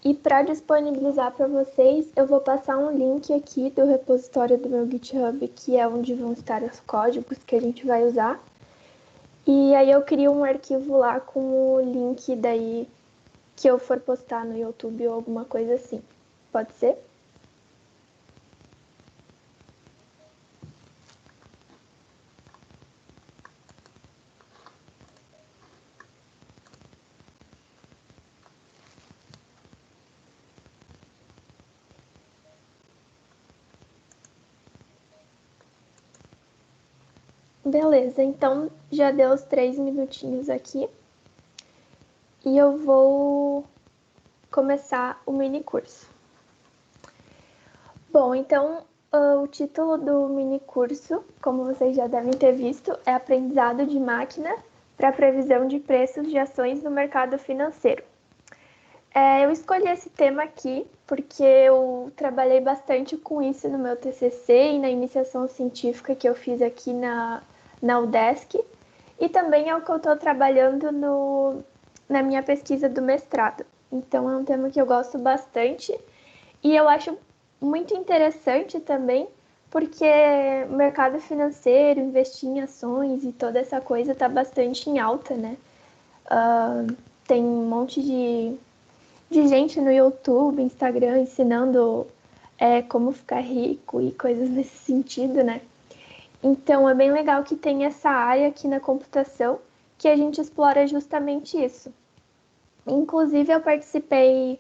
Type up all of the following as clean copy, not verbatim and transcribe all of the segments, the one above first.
E para disponibilizar para vocês, eu vou passar um link aqui do repositório do meu GitHub, que é onde vão estar os códigos que a gente vai usar. E aí eu crio um arquivo lá com o link daí que eu for postar no YouTube ou alguma coisa assim. Pode ser? Beleza, então já deu os 3 minutinhos aqui. E eu vou começar o mini curso. Bom, então o título do mini curso, como vocês já devem ter visto, é Aprendizado de Máquina para Previsão de Preços de Ações no Mercado Financeiro. Eu escolhi esse tema aqui porque eu trabalhei bastante com isso no meu TCC e na iniciação científica que eu fiz aqui na UDESC, e também é o que eu estou trabalhando na minha pesquisa do mestrado. Então é um tema que eu gosto bastante e eu acho muito interessante também porque o mercado financeiro, investir em ações e toda essa coisa está bastante em alta, né? Tem um monte de gente no YouTube, Instagram, ensinando como ficar rico e coisas nesse sentido, né? Então é bem legal que tem essa área aqui na computação que a gente explora justamente isso. Inclusive eu participei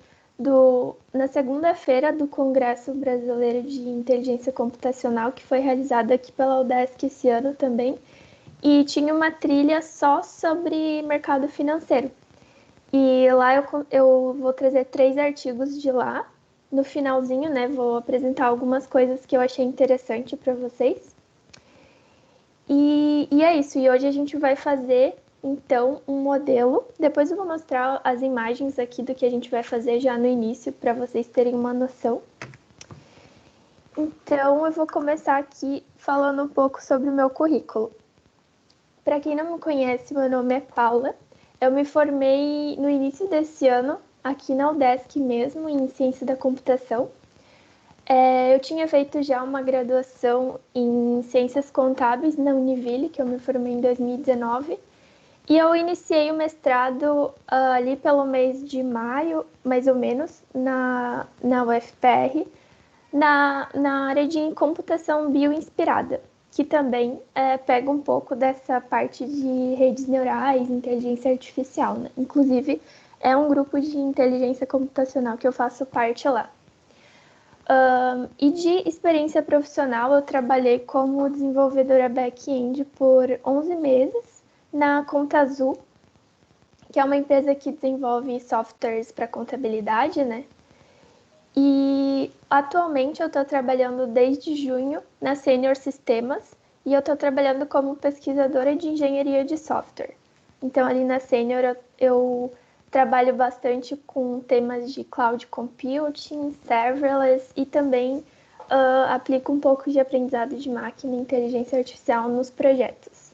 na segunda-feira do Congresso Brasileiro de Inteligência Computacional, que foi realizado aqui pela UDESC esse ano também, e tinha uma trilha só sobre mercado financeiro. E lá eu vou trazer 3 artigos de lá. No finalzinho, né, vou apresentar algumas coisas que eu achei interessante para vocês. E é isso. E hoje a gente vai fazer, então, um modelo. Depois eu vou mostrar as imagens aqui do que a gente vai fazer já no início, para vocês terem uma noção. Então, eu vou começar aqui falando um pouco sobre o meu currículo. Para quem não me conhece, meu nome é Paula. Eu me formei no início desse ano, aqui na UDESC mesmo, em Ciência da Computação. Eu tinha feito já uma graduação em Ciências Contábeis na Univille, que eu me formei em 2019. E eu iniciei o mestrado ali pelo mês de maio, mais ou menos, na UFPR, na área de computação bioinspirada, que também pega um pouco dessa parte de redes neurais, inteligência artificial, né? Inclusive, é um grupo de inteligência computacional que eu faço parte lá. E de experiência profissional, eu trabalhei como desenvolvedora back-end por 11 meses na Conta Azul, que é uma empresa que desenvolve softwares para contabilidade, né? E atualmente eu estou trabalhando desde junho na Senior Sistemas e eu estou trabalhando como pesquisadora de engenharia de software. Então ali na Senior eu trabalho bastante com temas de cloud computing, serverless e também aplico um pouco de aprendizado de máquina e inteligência artificial nos projetos.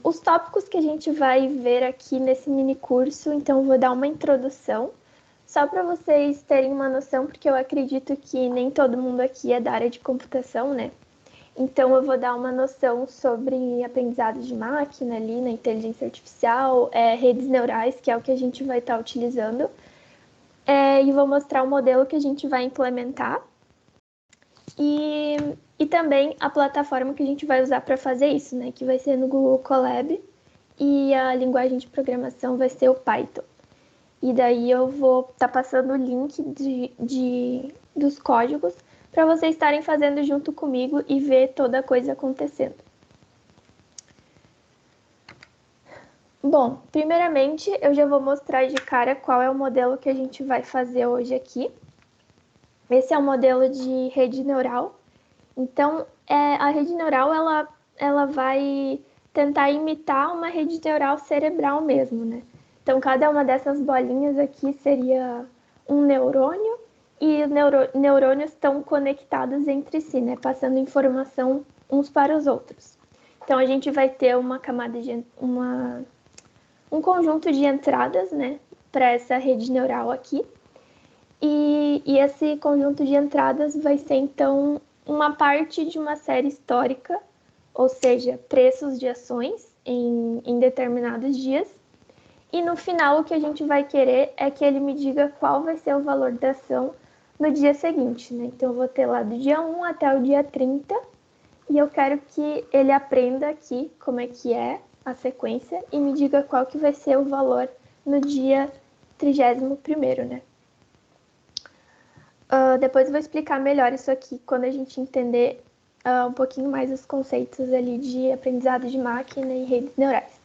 Os tópicos que a gente vai ver aqui nesse mini curso, então eu vou dar uma introdução, só para vocês terem uma noção, porque eu acredito que nem todo mundo aqui é da área de computação, né? Então eu vou dar uma noção sobre aprendizado de máquina ali na inteligência artificial, redes neurais, que é o que a gente vai estar utilizando, e vou mostrar o modelo que a gente vai implementar. E também a plataforma que a gente vai usar para fazer isso, né? Que vai ser no Google Colab e a linguagem de programação vai ser o Python. E daí eu vou estar passando o link dos códigos para vocês estarem fazendo junto comigo e ver toda a coisa acontecendo. Bom, primeiramente eu já vou mostrar de cara qual é o modelo que a gente vai fazer hoje aqui. Esse é o modelo de rede neural. Então, a rede neural ela vai tentar imitar uma rede neural cerebral mesmo, né? Então, cada uma dessas bolinhas aqui seria um neurônio e os neurônios estão conectados entre si, né? Passando informação uns para os outros. Então, a gente vai ter uma camada um conjunto de entradas, né? para essa rede neural aqui. E esse conjunto de entradas vai ser, então, uma parte de uma série histórica, ou seja, preços de ações em determinados dias. E no final, o que a gente vai querer é que ele me diga qual vai ser o valor da ação no dia seguinte, né? Então, eu vou ter lá do dia 1 até o dia 30, e eu quero que ele aprenda aqui como é que é a sequência e me diga qual que vai ser o valor no dia 31º, né? Depois eu vou explicar melhor isso aqui quando a gente entender um pouquinho mais os conceitos ali de aprendizado de máquina e redes neurais.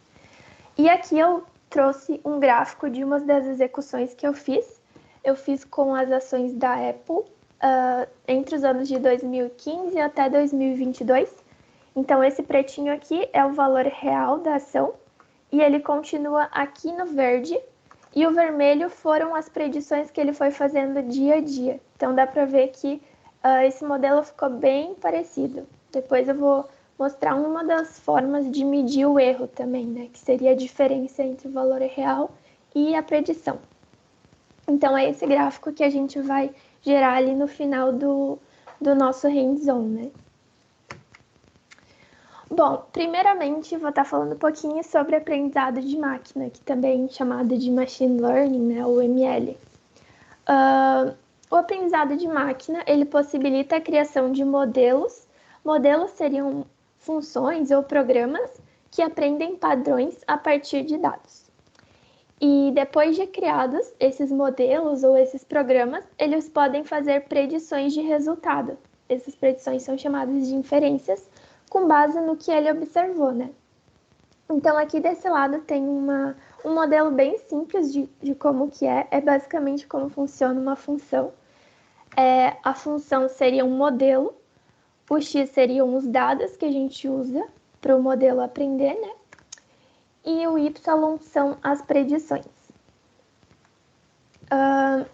E aqui eu trouxe um gráfico de uma das execuções que eu fiz. Eu fiz com as ações da Apple entre os anos de 2015 até 2022. Então, esse pretinho aqui é o valor real da ação e ele continua aqui no verde. E o vermelho foram as predições que ele foi fazendo dia a dia. Então, dá para ver que esse modelo ficou bem parecido. Depois eu vou mostrar uma das formas de medir o erro também, né? Que seria a diferença entre o valor real e a predição. Então, é esse gráfico que a gente vai gerar ali no final do nosso hands-on, né? Bom, primeiramente vou estar falando um pouquinho sobre aprendizado de máquina, que também é chamado de Machine Learning, né, ou ML. O aprendizado de máquina, ele possibilita a criação de modelos. Modelos seriam funções ou programas que aprendem padrões a partir de dados. E depois de criados, esses modelos ou esses programas, eles podem fazer predições de resultado. Essas predições são chamadas de inferências, com base no que ele observou, né? Então, aqui desse lado tem um modelo bem simples de como que é basicamente como funciona uma função. A função seria um modelo, o X seriam os dados que a gente usa para o modelo aprender, né? E o Y são as predições.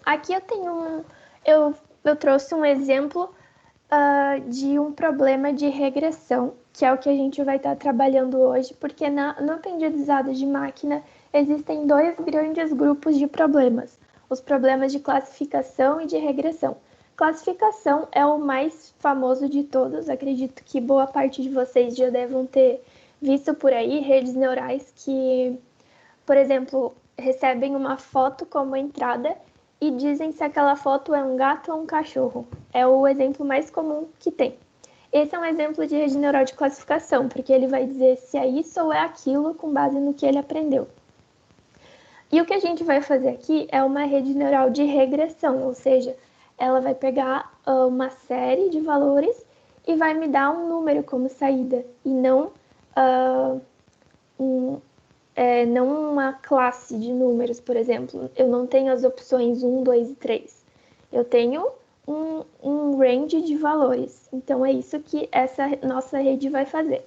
Aqui eu tenho eu trouxe um exemplo de um problema de regressão, que é o que a gente vai estar trabalhando hoje, porque no aprendizado de máquina existem dois grandes grupos de problemas, os problemas de classificação e de regressão. Classificação é o mais famoso de todos, acredito que boa parte de vocês já devem ter visto por aí redes neurais que, por exemplo, recebem uma foto como entrada e dizem se aquela foto é um gato ou um cachorro. É o exemplo mais comum que tem. Esse é um exemplo de rede neural de classificação, porque ele vai dizer se é isso ou é aquilo com base no que ele aprendeu. E o que a gente vai fazer aqui é uma rede neural de regressão, ou seja, ela vai pegar uma série de valores e vai me dar um número como saída, e não não uma classe de números, por exemplo. Eu não tenho as opções 1, 2 e 3. Eu tenho um range de valores. Então, é isso que essa nossa rede vai fazer.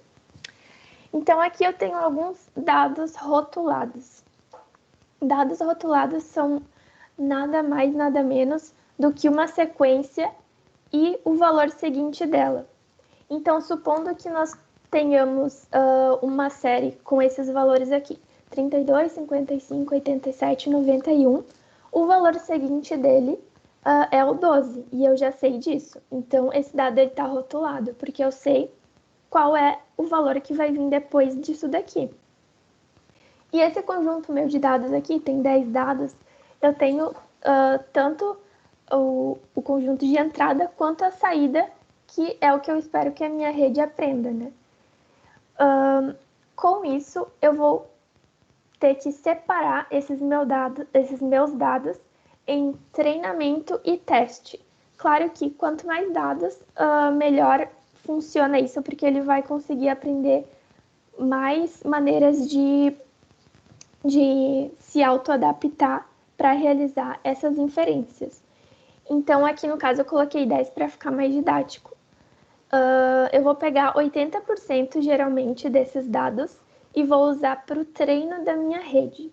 Então, aqui eu tenho alguns dados rotulados. Dados rotulados são nada mais, nada menos do que uma sequência e o valor seguinte dela. Então, supondo que nós tenhamos uma série com esses valores aqui, 32, 55, 87, 91, o valor seguinte dele é o 12, e eu já sei disso. Então, esse dado está rotulado, porque eu sei qual é o valor que vai vir depois disso daqui. E esse conjunto meu de dados aqui, tem 10 dados, eu tenho tanto o conjunto de entrada quanto a saída, que é o que eu espero que a minha rede aprenda, né? Com isso, eu vou ter que separar esses meus dados em treinamento e teste. Claro que quanto mais dados, melhor funciona isso, porque ele vai conseguir aprender mais maneiras de se auto-adaptar para realizar essas inferências. Então, aqui no caso, eu coloquei 10 para ficar mais didático. Eu vou pegar 80% geralmente desses dados e vou usar para o treino da minha rede.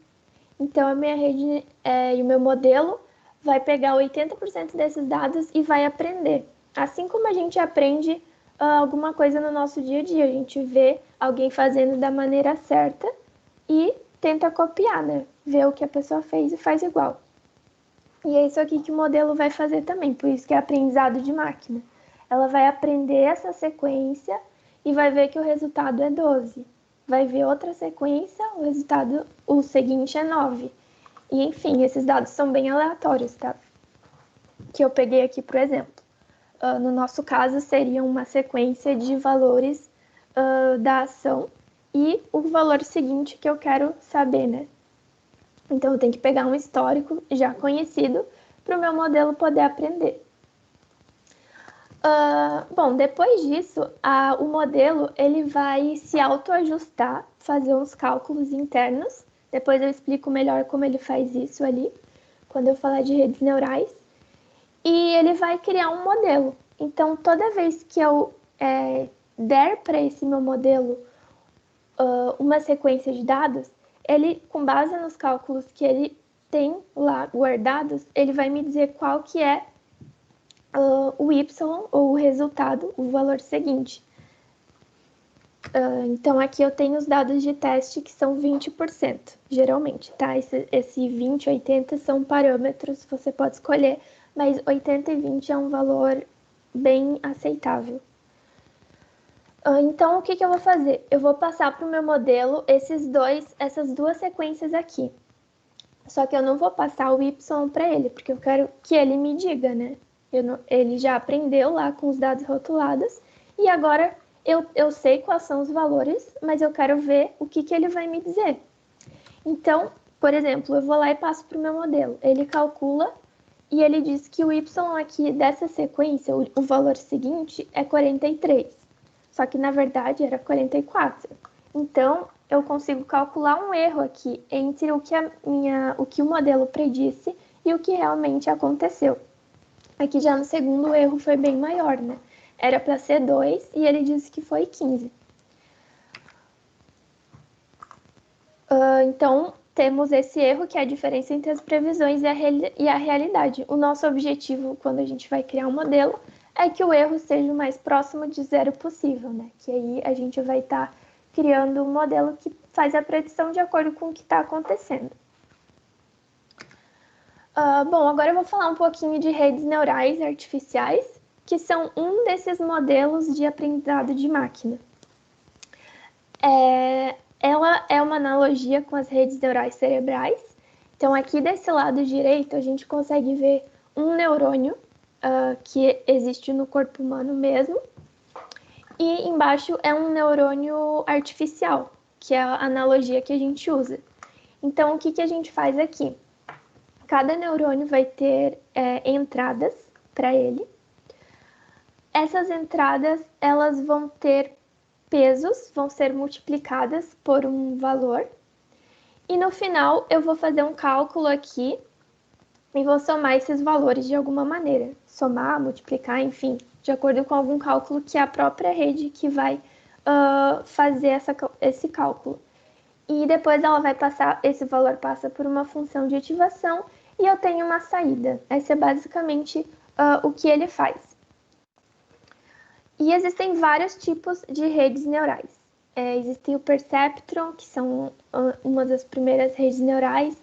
Então, a minha rede e o meu modelo vai pegar 80% desses dados e vai aprender. Assim como a gente aprende alguma coisa no nosso dia a dia, a gente vê alguém fazendo da maneira certa e tenta copiar, né? Vê o que a pessoa fez e faz igual. E é isso aqui que o modelo vai fazer também, por isso que é aprendizado de máquina. Ela vai aprender essa sequência e vai ver que o resultado é 12. Vai ver outra sequência, o seguinte é 9. E enfim, esses dados são bem aleatórios, tá? Que eu peguei aqui, por exemplo. No nosso caso, seria uma sequência de valores da ação e o valor seguinte que eu quero saber, né? Então, eu tenho que pegar um histórico já conhecido para o meu modelo poder aprender. Bom, depois disso, o modelo ele vai se autoajustar, fazer uns cálculos internos. Depois eu explico melhor como ele faz isso ali, quando eu falar de redes neurais. E ele vai criar um modelo. Então, toda vez que eu der para esse meu modelo uma sequência de dados, ele, com base nos cálculos que ele tem lá guardados, ele vai me dizer qual que é o y, ou o resultado, o valor seguinte. Então, aqui eu tenho os dados de teste que são 20%, geralmente, tá? Esse 20, 80 são parâmetros, você pode escolher, mas 80 e 20 é um valor bem aceitável. Então, o que eu vou fazer? Eu vou passar para o meu modelo essas duas sequências aqui. Só que eu não vou passar o y para ele, porque eu quero que ele me diga, né? Ele já aprendeu lá com os dados rotulados e agora eu sei quais são os valores, mas eu quero ver o que ele vai me dizer. Então, por exemplo, eu vou lá e passo para o meu modelo. Ele calcula e ele diz que o y aqui dessa sequência, o valor seguinte, é 43. Só que, na verdade, era 44. Então, eu consigo calcular um erro aqui entre o que o modelo predisse e o que realmente aconteceu. Aqui já no segundo, o erro foi bem maior, né? Era para ser 2 e ele disse que foi 15. Então, temos esse erro, que é a diferença entre as previsões e a realidade. O nosso objetivo, quando a gente vai criar um modelo, é que o erro seja o mais próximo de zero possível, né? Que aí a gente vai estar criando um modelo que faz a predição de acordo com o que está acontecendo. Bom, agora eu vou falar um pouquinho de redes neurais artificiais, que são um desses modelos de aprendizado de máquina. Ela é uma analogia com as redes neurais cerebrais. Então, aqui desse lado direito, a gente consegue ver um neurônio que existe no corpo humano mesmo. E embaixo é um neurônio artificial, que é a analogia que a gente usa. Então, o que a gente faz aqui? Cada neurônio vai ter entradas para ele. Essas entradas, elas vão ter pesos, vão ser multiplicadas por um valor. E no final, eu vou fazer um cálculo aqui e vou somar esses valores de alguma maneira. Somar, multiplicar, enfim, de acordo com algum cálculo que é a própria rede que vai fazer esse cálculo. E depois ela vai passar, esse valor passa por uma função de ativação e eu tenho uma saída. Esse é basicamente o que ele faz. E existem vários tipos de redes neurais. Existe o Perceptron, que são uma das primeiras redes neurais.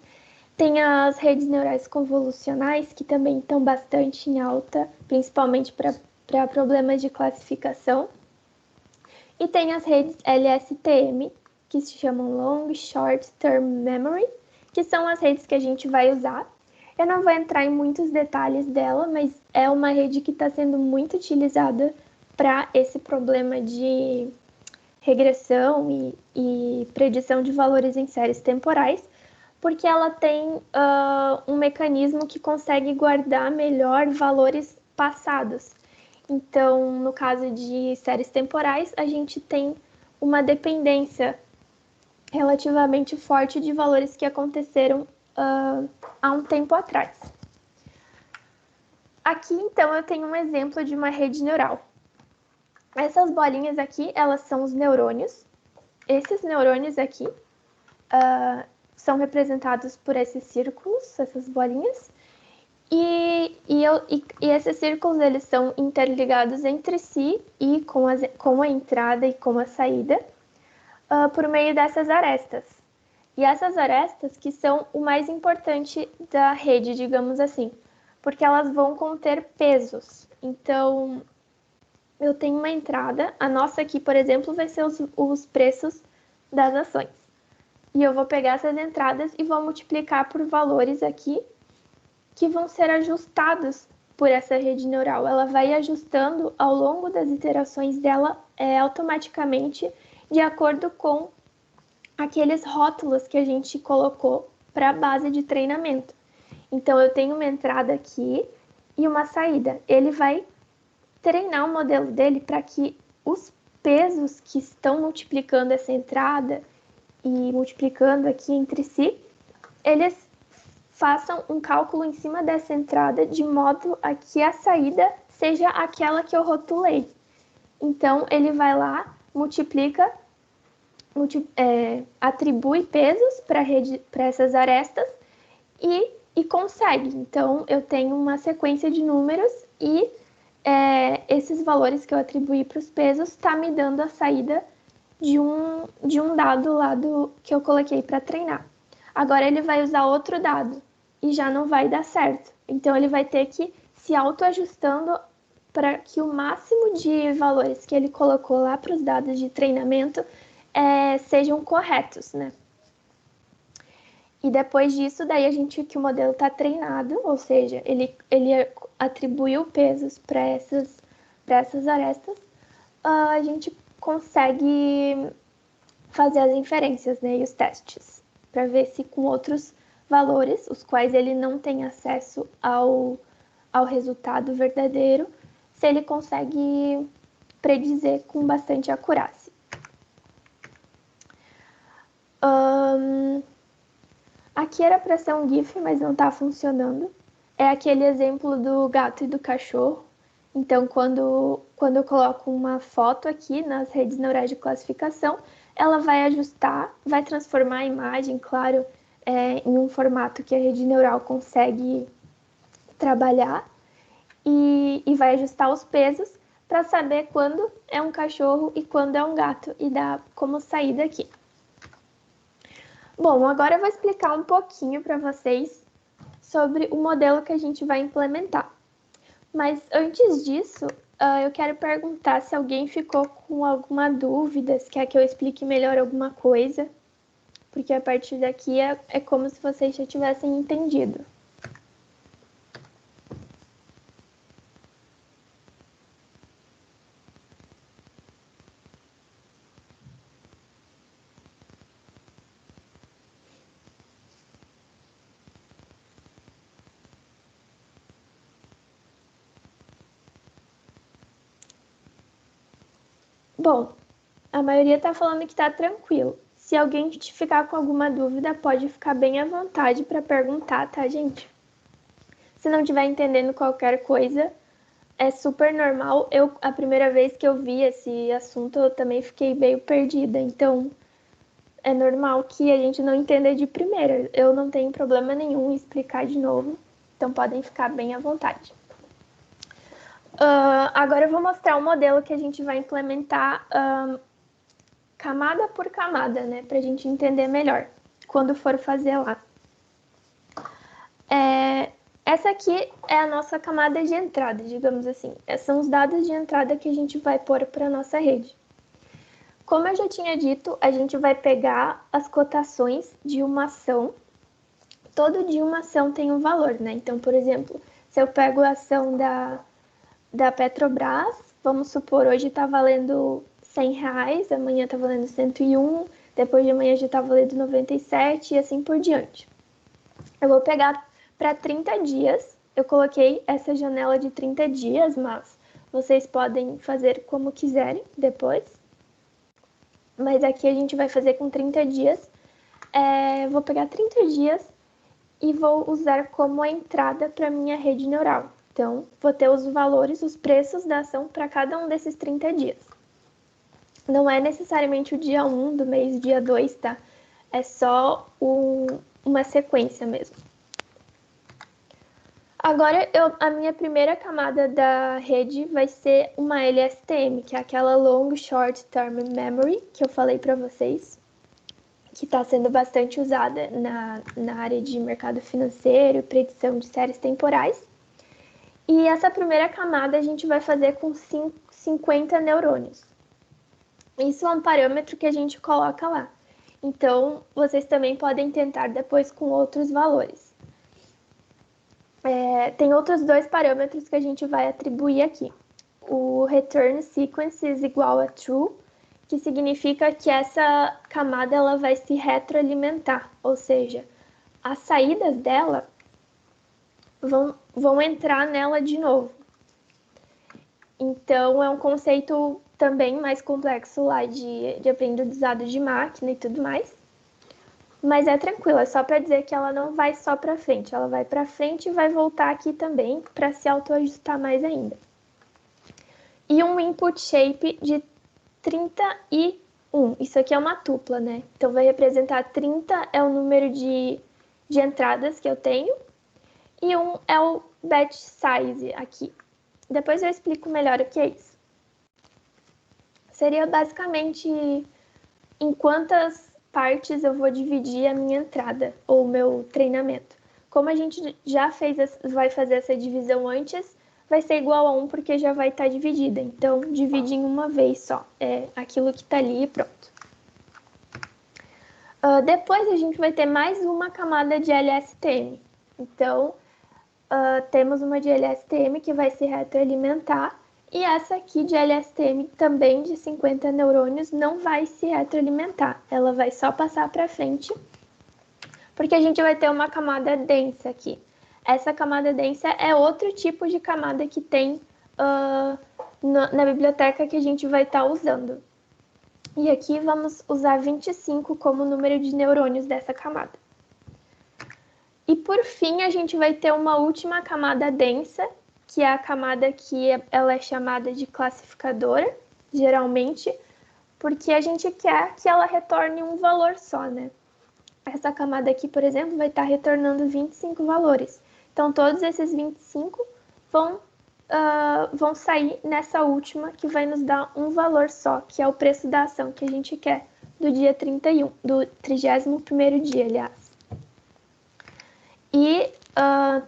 Tem as redes neurais convolucionais, que também estão bastante em alta, principalmente para problemas de classificação. E tem as redes LSTM, que se chamam Long Short Term Memory, que são as redes que a gente vai usar. Eu não vou entrar em muitos detalhes dela, mas é uma rede que está sendo muito utilizada para esse problema de regressão e predição de valores em séries temporais, porque ela tem um mecanismo que consegue guardar melhor valores passados. Então, no caso de séries temporais, a gente tem uma dependência relativamente forte de valores que aconteceram há um tempo atrás. Aqui, então, eu tenho um exemplo de uma rede neural. Essas bolinhas aqui, elas são os neurônios. Esses neurônios aqui são representados por esses círculos, essas bolinhas. E esses círculos, eles são interligados entre si e com a entrada e com a saída por meio dessas arestas. E essas arestas que são o mais importante da rede, digamos assim, porque elas vão conter pesos. Então, eu tenho uma entrada, a nossa aqui, por exemplo, vai ser os preços das ações. E eu vou pegar essas entradas e vou multiplicar por valores aqui que vão ser ajustados por essa rede neural. Ela vai ajustando ao longo das iterações dela automaticamente de acordo com aqueles rótulos que a gente colocou para a base de treinamento. Então, eu tenho uma entrada aqui e uma saída. Ele vai treinar o modelo dele para que os pesos que estão multiplicando essa entrada e multiplicando aqui entre si, eles façam um cálculo em cima dessa entrada de modo a que a saída seja aquela que eu rotulei. Então, ele vai lá, multiplica, atribui pesos para essas arestas e consegue. Então, eu tenho uma sequência de números e esses valores que eu atribuí para os pesos está me dando a saída de um dado lá que eu coloquei para treinar. Agora ele vai usar outro dado e já não vai dar certo. Então ele vai ter que se autoajustando para que o máximo de valores que ele colocou lá para os dados de treinamento sejam corretos, né? E depois disso, daí a gente que o modelo está treinado, ou seja, ele atribuiu pesos para essas arestas, a gente consegue fazer as inferências, né, e os testes, para ver se com outros valores, os quais ele não tem acesso ao resultado verdadeiro, se ele consegue predizer com bastante acurácia. Aqui era para ser um GIF, mas não está funcionando. É aquele exemplo do gato e do cachorro. Então, quando eu coloco uma foto aqui nas redes neurais de classificação, ela vai ajustar, vai transformar a imagem, claro, em um formato que a rede neural consegue trabalhar e vai ajustar os pesos para saber quando é um cachorro e quando é um gato e dá como sair daqui. Bom, agora eu vou explicar um pouquinho para vocês sobre o modelo que a gente vai implementar. Mas antes disso, eu quero perguntar se alguém ficou com alguma dúvida, se quer que eu explique melhor alguma coisa, porque a partir daqui é como se vocês já tivessem entendido. Bom, a maioria está falando que está tranquilo. Se alguém ficar com alguma dúvida, pode ficar bem à vontade para perguntar, tá, gente? Se não estiver entendendo qualquer coisa, é super normal. A primeira vez que eu vi esse assunto, eu também fiquei meio perdida. Então, é normal que a gente não entenda de primeira. Eu não tenho problema nenhum em explicar de novo. Então, podem ficar bem à vontade. Agora eu vou mostrar um modelo que a gente vai implementar camada por camada, né? Para a gente entender melhor quando for fazer lá. Essa aqui é a nossa camada de entrada, digamos assim. São os dados de entrada que a gente vai pôr para a nossa rede. Como eu já tinha dito, a gente vai pegar as cotações de uma ação. Todo dia uma ação tem um valor, né? Então, por exemplo, se eu pego a ação da Petrobras, vamos supor, hoje está valendo R$100, amanhã está valendo 101, depois de amanhã já está valendo 97 e assim por diante. Eu vou pegar para 30 dias, eu coloquei essa janela de 30 dias, mas vocês podem fazer como quiserem depois. Mas aqui a gente vai fazer com 30 dias. Vou pegar 30 dias e vou usar como a entrada para minha rede neural. Então, vou ter os valores, os preços da ação para cada um desses 30 dias. Não é necessariamente o dia 1 do mês, dia 2, tá? É só uma sequência mesmo. Agora, a minha primeira camada da rede vai ser uma LSTM, que é aquela Long Short Term Memory, que eu falei para vocês. que está sendo bastante usada na área de mercado financeiro, predição de séries temporais. E essa primeira camada a gente vai fazer com 50 neurônios. Isso é um parâmetro que a gente coloca lá. Então, vocês também podem tentar depois com outros valores. Tem outros 2 parâmetros que a gente vai atribuir aqui. O return sequence is igual a true, que significa que essa camada ela vai se retroalimentar, ou seja, as saídas dela vão entrar nela de novo. Então, é um conceito também mais complexo lá de aprendizado de máquina e tudo mais. Mas é tranquilo, é só para dizer que ela não vai só para frente, ela vai para frente e vai voltar aqui também para se autoajustar mais ainda. E um input shape de 31. Isso aqui é uma tupla, né? Então vai representar 30 é o número de entradas que eu tenho e 1 é o batch size aqui. Depois eu explico melhor o que é isso. Seria basicamente em quantas partes eu vou dividir a minha entrada ou o meu treinamento. Como a gente já vai fazer essa divisão antes, vai ser igual a 1 porque já vai estar dividida. Então, divide em uma vez só. É aquilo que está ali e pronto. Depois a gente vai ter mais uma camada de LSTM. Então, temos uma de LSTM que vai se retroalimentar. E essa aqui de LSTM, também de 50 neurônios, não vai se retroalimentar. Ela vai só passar para frente, porque a gente vai ter uma camada densa aqui. Essa camada densa é outro tipo de camada que tem na biblioteca que a gente vai estar usando. E aqui vamos usar 25 como número de neurônios dessa camada. E por fim, a gente vai ter uma última camada densa, que é a camada que ela é chamada de classificadora, geralmente, porque a gente quer que ela retorne um valor só, né? Essa camada aqui, por exemplo, vai estar retornando 25 valores. Então, todos esses 25 vão sair nessa última, que vai nos dar um valor só, que é o preço da ação que a gente quer do dia 31, do 31º dia, aliás. E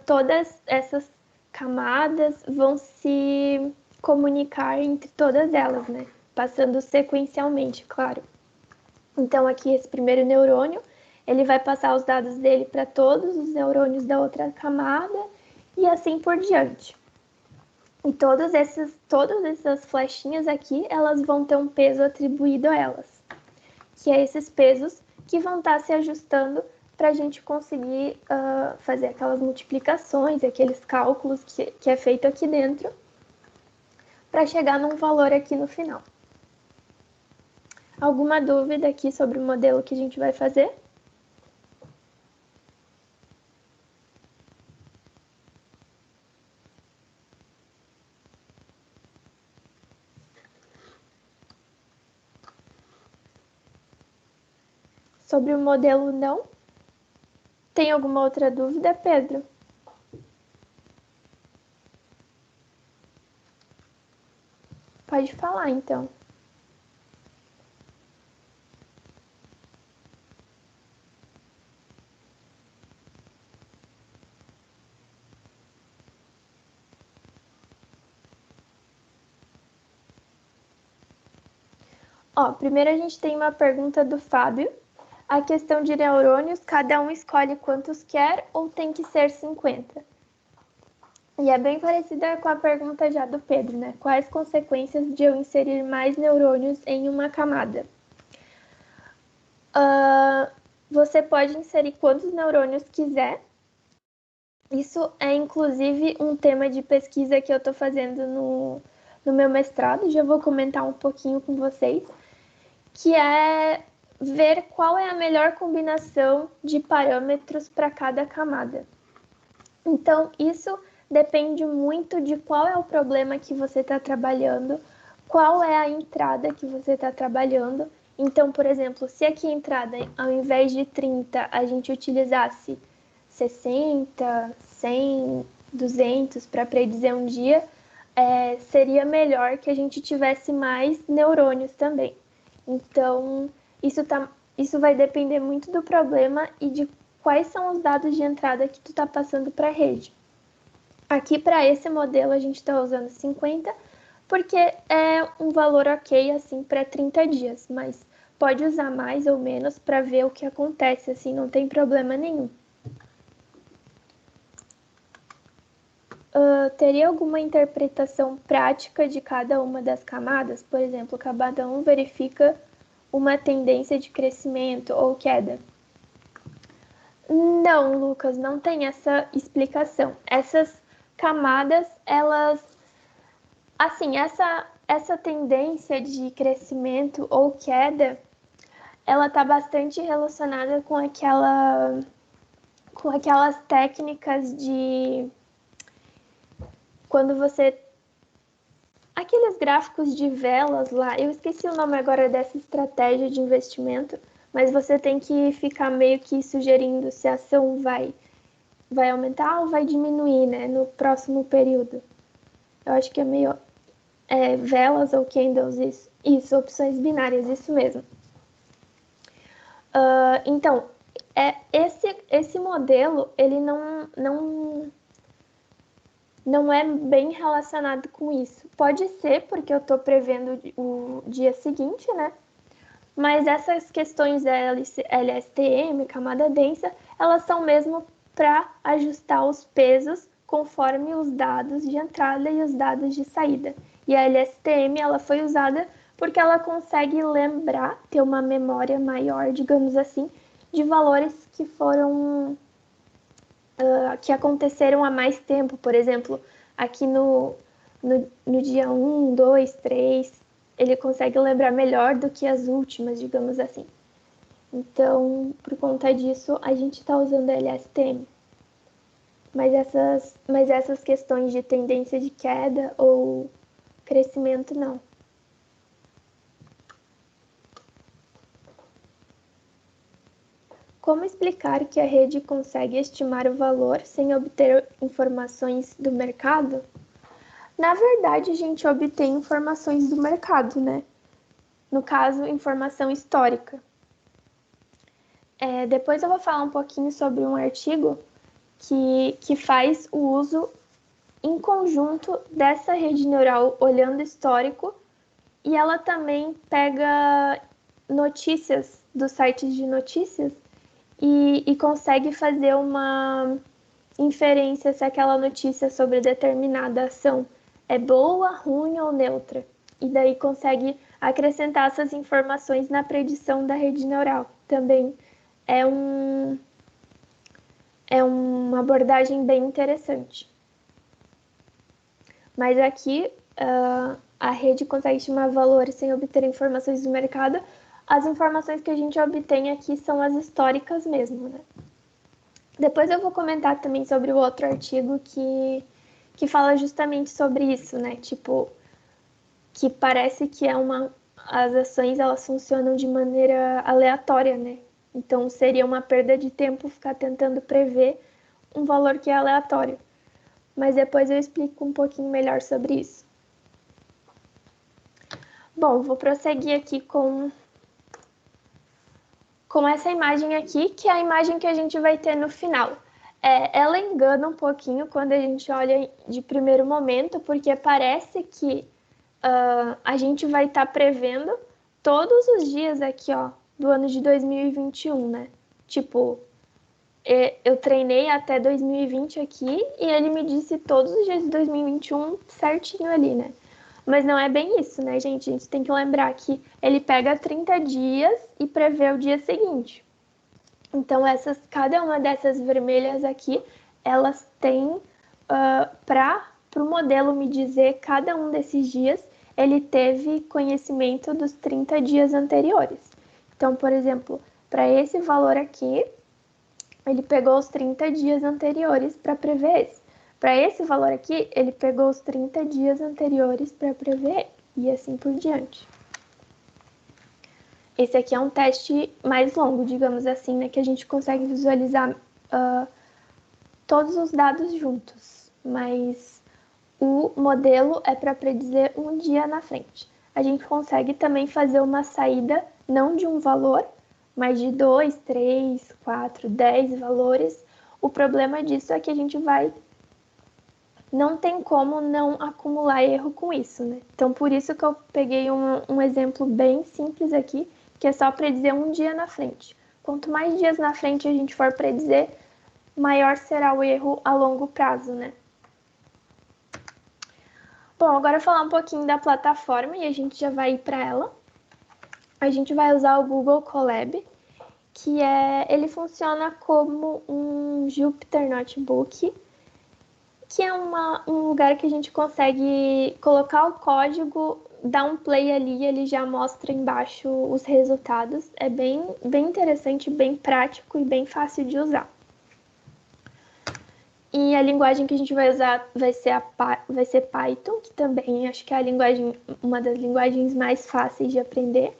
todas essas camadas vão se comunicar entre todas elas, né? Passando sequencialmente, claro. Então, aqui, esse primeiro neurônio, ele vai passar os dados dele para todos os neurônios da outra camada e assim por diante. E todas essas flechinhas aqui, elas vão ter um peso atribuído a elas, que é esses pesos que vão estar se ajustando para a gente conseguir fazer aquelas multiplicações, aqueles cálculos que é feito aqui dentro, para chegar num valor aqui no final. Alguma dúvida aqui sobre o modelo que a gente vai fazer? Sobre o modelo, não? Tem alguma outra dúvida, Pedro? Pode falar, então. Primeiro a gente tem uma pergunta do Fábio. A questão de neurônios, cada um escolhe quantos quer ou tem que ser 50? E é bem parecida com a pergunta já do Pedro, né? Quais consequências de eu inserir mais neurônios em uma camada? Você pode inserir quantos neurônios quiser. Isso é, inclusive, um tema de pesquisa que eu estou fazendo no meu mestrado. Já vou comentar um pouquinho com vocês. Que é ver qual é a melhor combinação de parâmetros para cada camada. Então, isso depende muito de qual é o problema que você está trabalhando, qual é a entrada que você está trabalhando. Então, por exemplo, se aqui a entrada, ao invés de 30, a gente utilizasse 60, 100, 200 para predizer um dia, seria melhor que a gente tivesse mais neurônios também. Então, isso está isso vai depender muito do problema e de quais são os dados de entrada que tu está passando para a rede. Aqui, para esse modelo, a gente está usando 50, porque é um valor ok, assim, para 30 dias, mas pode usar mais ou menos para ver o que acontece, assim, não tem problema nenhum. Teria alguma interpretação prática de cada uma das camadas? Por exemplo, camada 1 verifica uma tendência de crescimento ou queda. Não, Lucas, não tem essa explicação. Essas camadas, elas, assim, essa tendência de crescimento ou queda, ela está bastante relacionada com aquelas técnicas de quando você aqueles gráficos de velas lá, eu esqueci o nome agora dessa estratégia de investimento, mas você tem que ficar meio que sugerindo se a ação vai aumentar ou vai diminuir, né, no próximo período. Eu acho que é meio velas ou candles, isso, opções binárias, isso mesmo. Então, esse modelo, ele não é bem relacionado com isso. Pode ser porque eu estou prevendo o dia seguinte, né? Mas essas questões LSTM, camada densa, elas são mesmo para ajustar os pesos conforme os dados de entrada e os dados de saída. E a LSTM ela foi usada porque ela consegue lembrar, ter uma memória maior, digamos assim, de valores que foram que aconteceram há mais tempo. Por exemplo, aqui no dia 1, 2, 3, ele consegue lembrar melhor do que as últimas, digamos assim. Então, por conta disso, a gente está usando a LSTM. Mas essas questões de tendência de queda ou crescimento, não. Como explicar que a rede consegue estimar o valor sem obter informações do mercado? Na verdade, a gente obtém informações do mercado, né? No caso, informação histórica. Depois eu vou falar um pouquinho sobre um artigo que faz o uso em conjunto dessa rede neural olhando histórico e ela também pega notícias dos sites de notícias e consegue fazer uma inferência se aquela notícia sobre determinada ação é boa, ruim ou neutra. E daí consegue acrescentar essas informações na predição da rede neural. Também é uma abordagem bem interessante. Mas aqui a rede consegue estimar valores sem obter informações do mercado. As informações que a gente obtém aqui são as históricas mesmo, né? Depois eu vou comentar também sobre o outro artigo que fala justamente sobre isso, né? Tipo, que parece que as ações elas funcionam de maneira aleatória, né? Então seria uma perda de tempo ficar tentando prever um valor que é aleatório. Mas depois eu explico um pouquinho melhor sobre isso. Bom, vou prosseguir aqui com essa imagem aqui, que é a imagem que a gente vai ter no final. Ela engana um pouquinho quando a gente olha de primeiro momento, porque parece que a gente vai estar prevendo todos os dias aqui, ó, do ano de 2021, né? Tipo, eu treinei até 2020 aqui e ele me disse todos os dias de 2021 certinho ali, né? Mas não é bem isso, né, gente? A gente tem que lembrar que ele pega 30 dias e prevê o dia seguinte. Então, cada uma dessas vermelhas aqui, elas têm para o modelo me dizer cada um desses dias, ele teve conhecimento dos 30 dias anteriores. Então, por exemplo, para esse valor aqui, ele pegou os 30 dias anteriores para prever esse. Para esse valor aqui, ele pegou os 30 dias anteriores para prever e assim por diante. Esse aqui é um teste mais longo, digamos assim, né, que a gente consegue visualizar todos os dados juntos, mas o modelo é para predizer um dia na frente. A gente consegue também fazer uma saída, não de um valor, mais de 2, 3, 4, 10 valores, o problema disso é que a gente não tem como não acumular erro com isso, né? Então, por isso que eu peguei um exemplo bem simples aqui, que é só predizer um dia na frente. Quanto mais dias na frente a gente for predizer, maior será o erro a longo prazo, né? Bom, agora falar um pouquinho da plataforma e a gente já vai ir para ela. A gente vai usar o Google Colab, que ele funciona como um Jupyter Notebook, que é um lugar que a gente consegue colocar o código, dar um play ali e ele já mostra embaixo os resultados. É bem interessante, bem prático e bem fácil de usar. E a linguagem que a gente vai usar vai ser Python, que também acho que é uma das linguagens mais fáceis de aprender,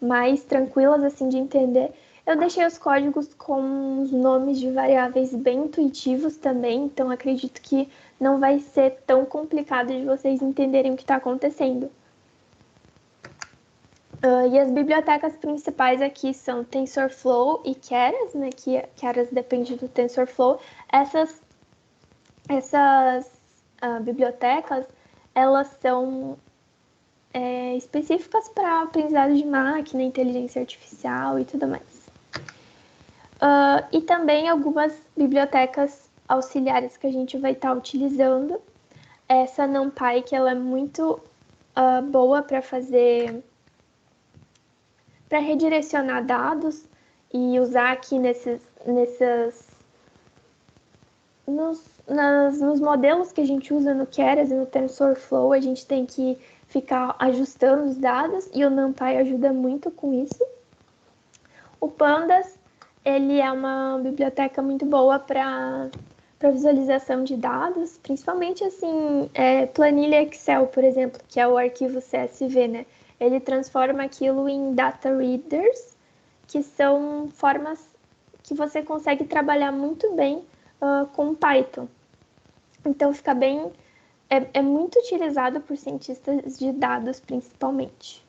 mais tranquilas assim de entender. Eu deixei os códigos com os nomes de variáveis bem intuitivos também, então acredito que não vai ser tão complicado de vocês entenderem o que está acontecendo. E as bibliotecas principais aqui são TensorFlow e Keras, né? Que Keras depende do TensorFlow. Essas bibliotecas, elas são específicas para aprendizado de máquina, inteligência artificial e tudo mais. E também algumas bibliotecas auxiliares que a gente vai estar utilizando. Essa NumPy, que ela é muito boa para redirecionar dados e usar aqui nos modelos que a gente usa no Keras e no TensorFlow, a gente tem que ficar ajustando os dados e o NumPy ajuda muito com isso. O Pandas, ele é uma biblioteca muito boa para visualização de dados, principalmente assim, planilha Excel, por exemplo, que é o arquivo CSV, né? Ele transforma aquilo em data readers, que são formas que você consegue trabalhar muito bem com Python. Então fica bem, é muito utilizado por cientistas de dados principalmente.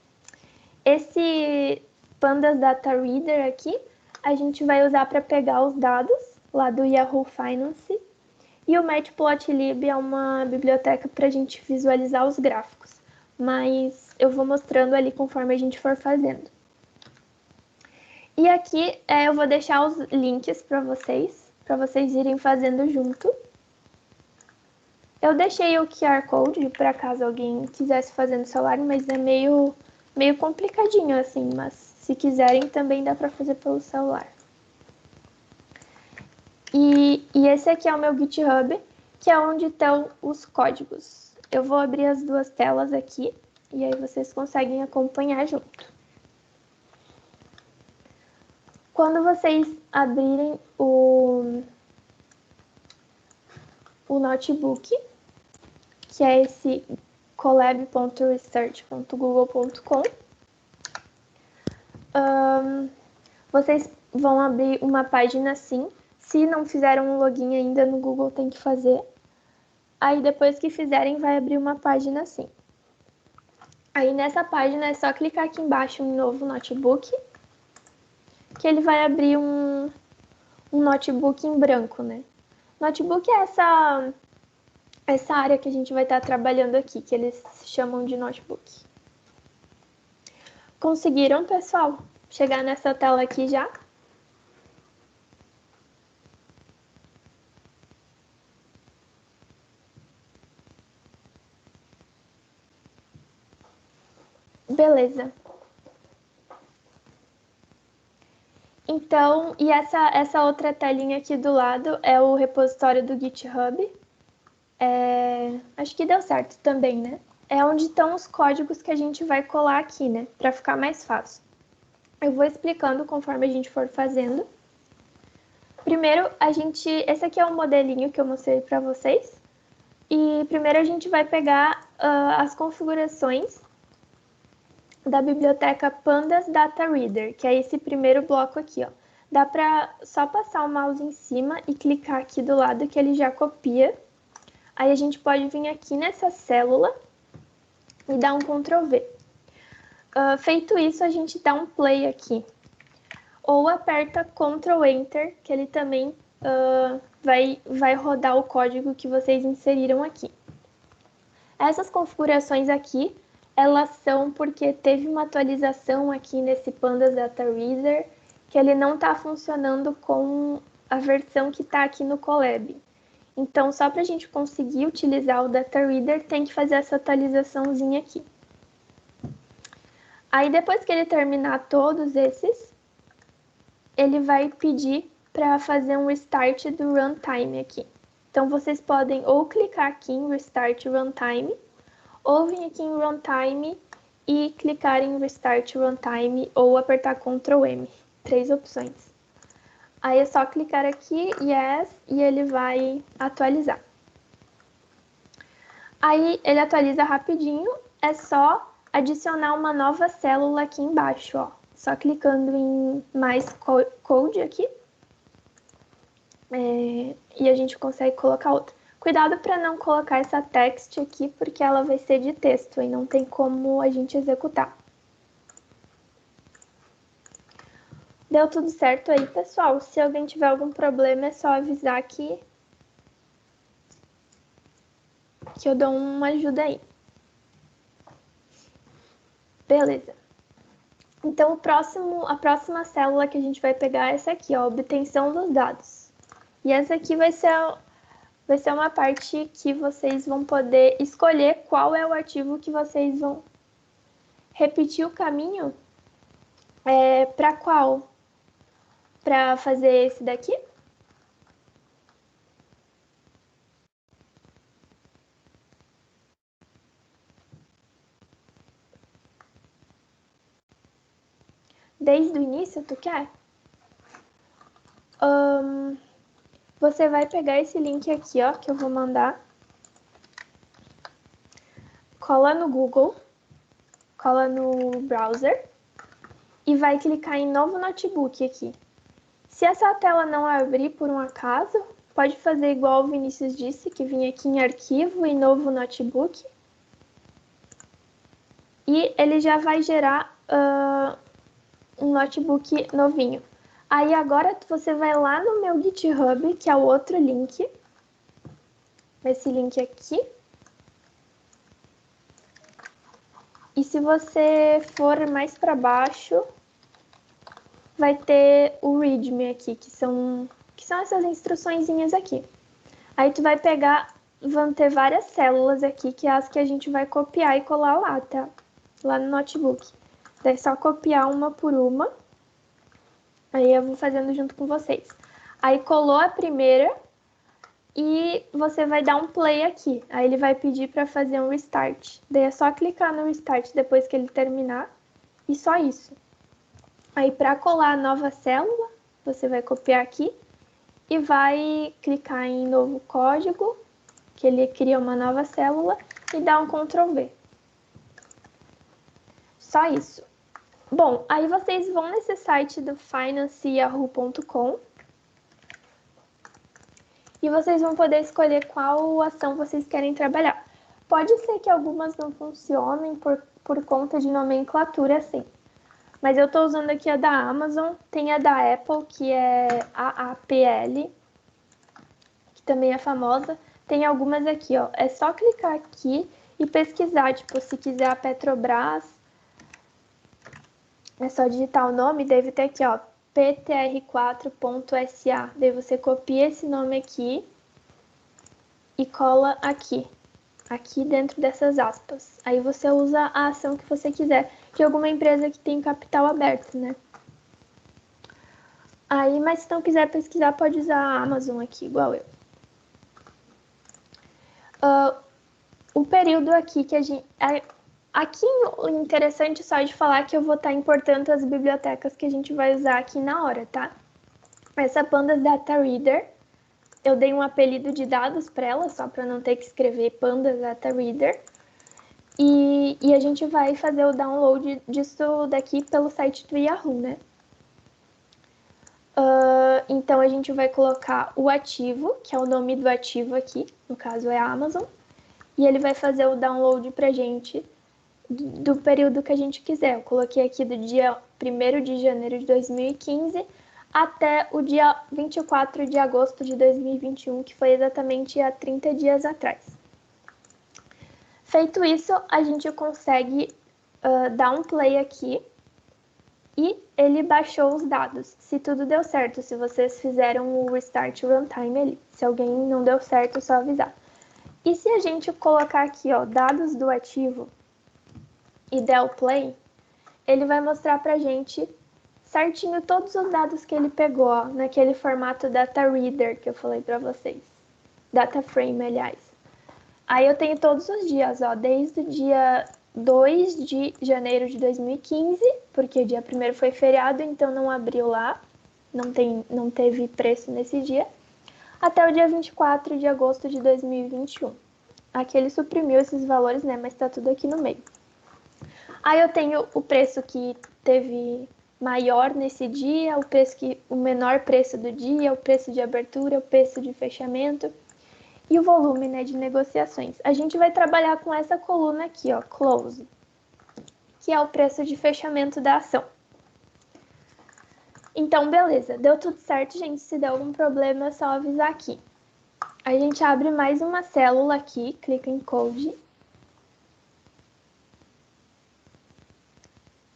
Esse Pandas Data Reader aqui, a gente vai usar para pegar os dados lá do Yahoo Finance. E o Matplotlib é uma biblioteca para a gente visualizar os gráficos. Mas eu vou mostrando ali conforme a gente for fazendo. E aqui eu vou deixar os links para vocês irem fazendo junto. Eu deixei o QR Code para caso alguém quisesse fazer no celular, mas é meio complicadinho assim, mas se quiserem também dá para fazer pelo celular. E esse aqui é o meu GitHub, que é onde estão os códigos. Eu vou abrir as duas telas aqui e aí vocês conseguem acompanhar junto. Quando vocês abrirem o notebook, que é esse colab.research.google.com, vocês vão abrir uma página assim. Se não fizeram um login ainda no Google, tem que fazer. Aí depois que fizerem, vai abrir uma página assim. Aí nessa página é só clicar aqui embaixo em novo notebook, que ele vai abrir um notebook em branco, né? Notebook é essa área que a gente vai estar trabalhando aqui, que eles chamam de notebook. Conseguiram, pessoal? Chegar nessa tela aqui já? Beleza. Então, e essa outra telinha aqui do lado é o repositório do GitHub. Acho que deu certo também, né? É onde estão os códigos que a gente vai colar aqui, né? Para ficar mais fácil. Eu vou explicando conforme a gente for fazendo. Primeiro, esse aqui é o modelinho que eu mostrei para vocês. E primeiro a gente vai pegar as configurações da biblioteca Pandas Data Reader, que é esse primeiro bloco aqui, ó. Dá para só passar o mouse em cima e clicar aqui do lado que ele já copia. Aí a gente pode vir aqui nessa célula e dar um Ctrl+V. Feito isso, a gente dá um play aqui. ou aperta Ctrl Enter, que ele também vai rodar o código que vocês inseriram aqui. Essas configurações aqui, elas são porque teve uma atualização aqui nesse Pandas Data Reader, que ele não está funcionando com a versão que está aqui no Colab. Então, só para a gente conseguir utilizar o Data Reader, tem que fazer essa atualizaçãozinha aqui. Aí, depois que ele terminar todos esses, ele vai pedir para fazer um restart do runtime aqui. Então, vocês podem ou clicar aqui em Restart Runtime, ou vir aqui em Runtime e clicar em Restart Runtime ou apertar Ctrl M. 3 opções. Aí é só clicar aqui, Yes, e ele vai atualizar. Aí ele atualiza rapidinho, é só adicionar uma nova célula aqui embaixo, ó. Só clicando em mais code aqui. E a gente consegue colocar outra. Cuidado para não colocar essa text aqui, porque ela vai ser de texto e não tem como a gente executar. Deu tudo certo aí, pessoal? Se alguém tiver algum problema, é só avisar que eu dou uma ajuda aí. Beleza. Então, a próxima célula que a gente vai pegar é essa aqui, ó, obtenção dos dados. E essa aqui vai ser uma parte que vocês vão poder escolher qual é o arquivo que vocês vão repetir o caminho para qual? Para fazer esse daqui? Desde o início, tu quer? Você vai pegar esse link aqui, ó, que eu vou mandar. Cola no Google, cola no browser e vai clicar em novo notebook aqui. Se essa tela não abrir por um acaso, pode fazer igual o Vinícius disse, que vinha aqui em arquivo e novo notebook. E ele já vai gerar um notebook novinho. Aí agora você vai lá no meu GitHub, que é o outro link. Esse link aqui. E se você for mais para baixo, vai ter o README aqui, que são essas instruçõezinhas aqui. Aí tu vai pegar, vão ter várias células aqui, que é as que a gente vai copiar e colar lá, tá? Lá no notebook. Daí é só copiar uma por uma. Aí eu vou fazendo junto com vocês. Aí colou a primeira e você vai dar um play aqui. Aí ele vai pedir para fazer um restart. Daí é só clicar no restart depois que ele terminar. E só isso. Aí para colar a nova célula, você vai copiar aqui e vai clicar em novo código, que ele cria uma nova célula e dá um Ctrl V. Só isso. Bom, aí vocês vão nesse site do financeyahoo.com e vocês vão poder escolher qual ação vocês querem trabalhar. Pode ser que algumas não funcionem por conta de nomenclatura, assim. Mas eu estou usando aqui a da Amazon, tem a da Apple, que é a AAPL, que também é famosa. Tem algumas aqui, ó. É só clicar aqui e pesquisar, tipo, se quiser a Petrobras, é só digitar o nome, deve ter aqui, ó, ptr4.sa. Daí você copia esse nome aqui e cola aqui dentro dessas aspas. Aí você usa a ação que você quiser de alguma empresa que tem capital aberto, né? Aí, mas se não quiser pesquisar, pode usar a Amazon aqui, igual eu. O período aqui que a gente... Aqui, o interessante só de falar que eu vou estar importando as bibliotecas que a gente vai usar aqui na hora, tá? Essa Pandas Data Reader, eu dei um apelido de dados para ela, só para não ter que escrever Pandas Data Reader. E a gente vai fazer o download disso daqui pelo site do Yahoo, né? Então, a gente vai colocar o ativo, que é o nome do ativo aqui, no caso é a Amazon, e ele vai fazer o download pra gente do período que a gente quiser. Eu coloquei aqui do dia 1º de janeiro de 2015 até o dia 24 de agosto de 2021, que foi exatamente há 30 dias atrás. Feito isso, a gente consegue dar um play aqui e ele baixou os dados. Se tudo deu certo, se vocês fizeram o restart runtime ali. Se alguém não deu certo, é só avisar. E se a gente colocar aqui, ó, dados do ativo e der o play, ele vai mostrar pra gente certinho todos os dados que ele pegou, ó, naquele formato data reader que eu falei pra vocês. Data frame, aliás. Aí eu tenho todos os dias, ó, desde o dia 2 de janeiro de 2015, porque dia 1º foi feriado, então não abriu lá, não teve preço nesse dia, até o dia 24 de agosto de 2021. Aqui ele suprimiu esses valores, né, mas tá tudo aqui no meio. Aí eu tenho o preço que teve maior nesse dia, o menor preço do dia, o preço de abertura, o preço de fechamento e o volume, né, de negociações. A gente vai trabalhar com essa coluna aqui, ó, close, que é o preço de fechamento da ação. Então, beleza, deu tudo certo, gente. Se der algum problema, é só avisar aqui. A gente abre mais uma célula aqui, clica em Code.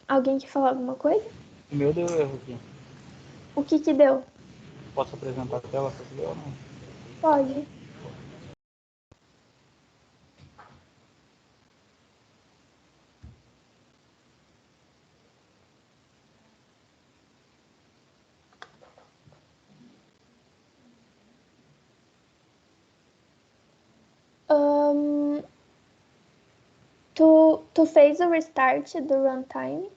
Alguém quer falar alguma coisa? O meu deu erro aqui. O que que deu? Posso apresentar a tela para você ou não? Pode. Tu fez o restart do runtime?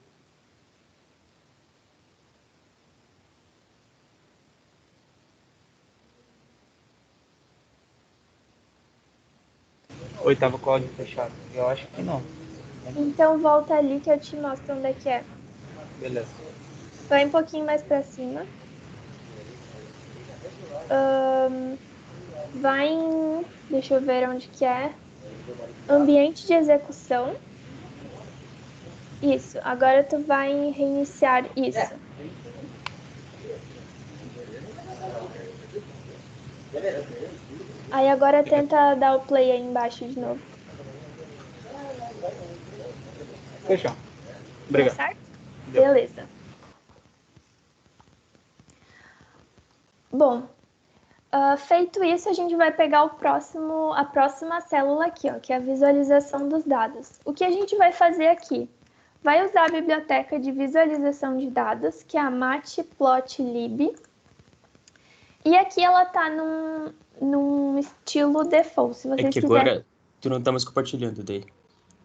Ou estava código fechado? Eu acho que não. Então volta ali que eu te mostro onde é que é. Beleza. Vai um pouquinho mais pra cima. Vai em... Deixa eu ver onde que é. Ambiente de execução. Isso. Agora tu vai em reiniciar isso. Aí agora tenta dar o play aí embaixo de novo. Fechou. Deu Obrigado. certo? Deu. Beleza. Bom, feito isso, a gente vai pegar a próxima célula aqui, ó, que é a visualização dos dados. O que a gente vai fazer aqui? Vai usar a biblioteca de visualização de dados, que é a matplotlib. E aqui ela tá num estilo default. Se vocês É que quiserem... agora tu não tá mais compartilhando daí.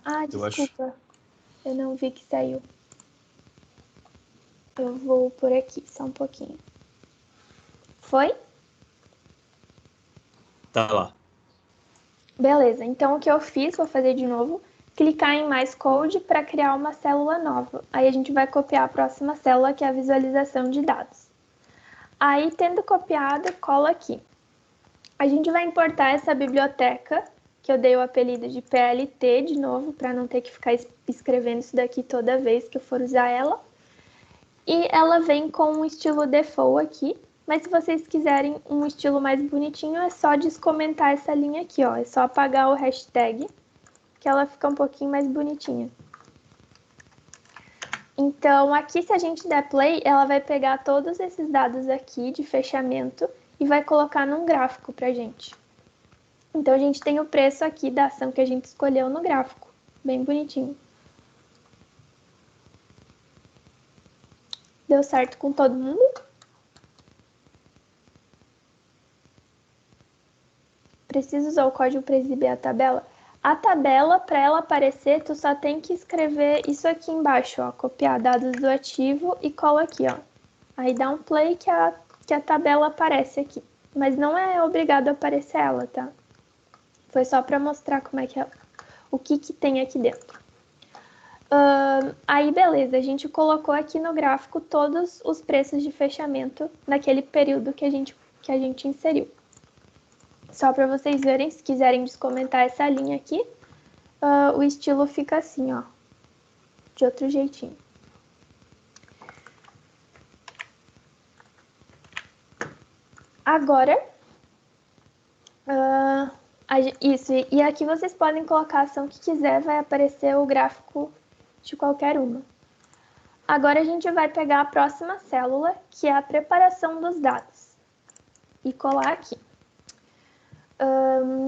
Ah, Eu acho. desculpa. Eu não vi que saiu. Eu vou por aqui, só um pouquinho. Foi? Tá lá. Beleza, então o que eu fiz, vou fazer de novo, clicar em mais code para criar uma célula nova. Aí a gente vai copiar a próxima célula, que é a visualização de dados. Aí, tendo copiado, cola aqui. A gente vai importar essa biblioteca, que eu dei o apelido de PLT de novo, para não ter que ficar escrevendo isso daqui toda vez que eu for usar ela. E ela vem com um estilo default aqui, mas se vocês quiserem um estilo mais bonitinho, é só descomentar essa linha aqui, ó. É só apagar o hashtag, que ela fica um pouquinho mais bonitinha. Então, aqui, se a gente der play, ela vai pegar todos esses dados aqui de fechamento e vai colocar num gráfico pra gente. Então, a gente tem o preço aqui da ação que a gente escolheu no gráfico. Bem bonitinho. Deu certo com todo mundo? Preciso usar o código para exibir a tabela? A tabela, para ela aparecer, tu só tem que escrever isso aqui embaixo, ó. Copiar dados do ativo e cola aqui, ó. Aí dá um play que a tabela aparece aqui. Mas não é obrigado a aparecer ela, tá? Foi só para mostrar como é que é, o que tem aqui dentro. Aí, beleza, a gente colocou aqui no gráfico todos os preços de fechamento naquele período que a gente inseriu. Só para vocês verem, se quiserem descomentar essa linha aqui, o estilo fica assim, ó. de outro jeitinho. Agora, isso, e aqui vocês podem colocar a ação que quiser, vai aparecer o gráfico de qualquer uma. Agora a gente vai pegar a próxima célula, que é a preparação dos dados, e colar aqui.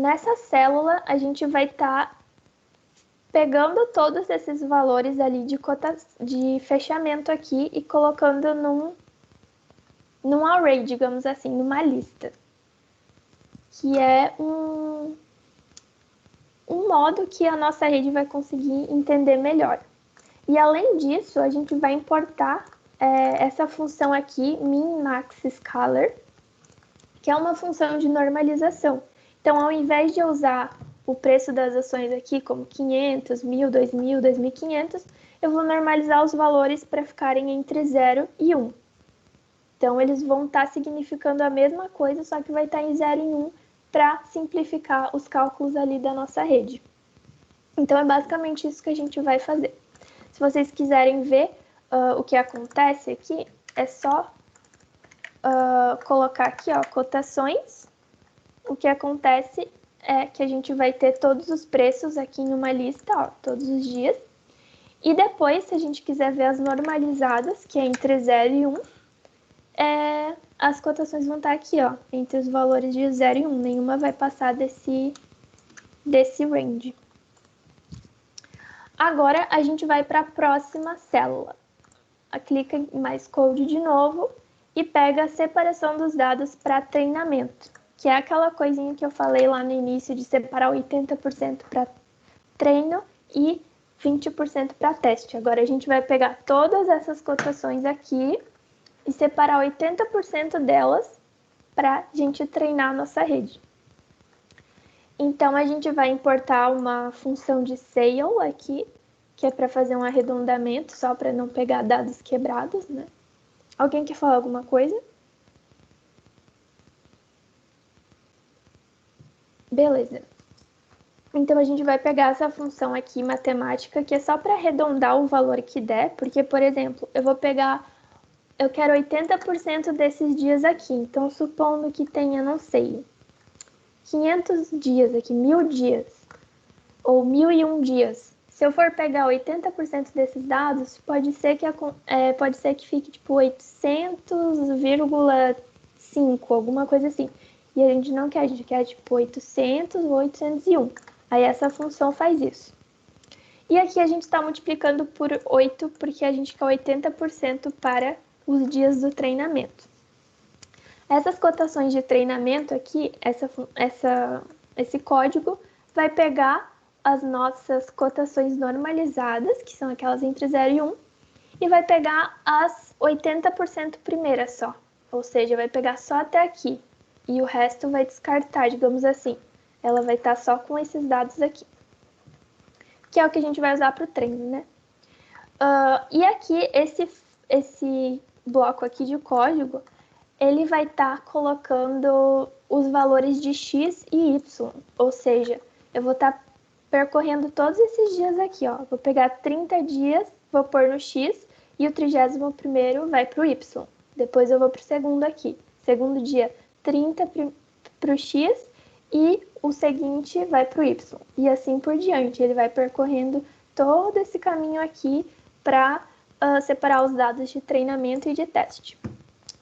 Nessa célula, a gente vai estar pegando todos esses valores ali de fechamento aqui e colocando num array, digamos assim, numa lista, que é um modo que a nossa rede vai conseguir entender melhor. E além disso, a gente vai importar essa função aqui, min-max-scalar, que é uma função de normalização. Então, ao invés de eu usar o preço das ações aqui como 500, 1.000, 2.000, 2.500, eu vou normalizar os valores para ficarem entre 0 e 1. Então, eles vão estar significando a mesma coisa, só que vai estar em 0 e 1 para simplificar os cálculos ali da nossa rede. Então, é basicamente isso que a gente vai fazer. Se vocês quiserem ver o que acontece aqui, é só colocar aqui, ó, cotações. O que acontece é que a gente vai ter todos os preços aqui em uma lista, ó, todos os dias. E depois, se a gente quiser ver as normalizadas, que é entre 0 e 1, as cotações vão estar aqui, ó, entre os valores de 0 e 1. Nenhuma vai passar desse range. Agora, a gente vai para a próxima célula. Clica em mais code de novo e pega a separação dos dados para treinamento, que é aquela coisinha que eu falei lá no início de separar 80% para treino e 20% para teste. Agora, a gente vai pegar todas essas cotações aqui e separar 80% delas para a gente treinar a nossa rede. Então, a gente vai importar uma função de sale aqui, que é para fazer um arredondamento, só para não pegar dados quebrados, né? Alguém quer falar alguma coisa? Beleza. Então, a gente vai pegar essa função aqui, matemática, que é só para arredondar o valor que der, porque, por exemplo, eu quero 80% desses dias aqui, então, supondo que tenha, não sei, 500 dias aqui, 1.000 dias, ou 1.001 dias. Se eu for pegar 80% desses dados, pode ser que fique tipo 800,5, alguma coisa assim. E a gente não quer, a gente quer tipo 800 ou 801. Aí essa função faz isso. E aqui a gente está multiplicando por 8, porque a gente quer 80% para os dias do treinamento. Essas cotações de treinamento aqui, esse código vai pegar as nossas cotações normalizadas, que são aquelas entre 0 e 1, e vai pegar as 80% primeiras só. Ou seja, vai pegar só até aqui. E o resto vai descartar, digamos assim. Ela vai estar só com esses dados aqui. Que é o que a gente vai usar para o treino, né? E aqui, esse bloco aqui de código, ele vai estar colocando os valores de x e y. Ou seja, eu vou estar percorrendo todos esses dias aqui, ó. Vou pegar 30 dias, vou pôr no x, e o 31º vai para o y. Depois eu vou para o segundo aqui. Segundo dia, 30 para o x, e o seguinte vai para o y. E assim por diante. Ele vai percorrendo todo esse caminho aqui para separar os dados de treinamento e de teste.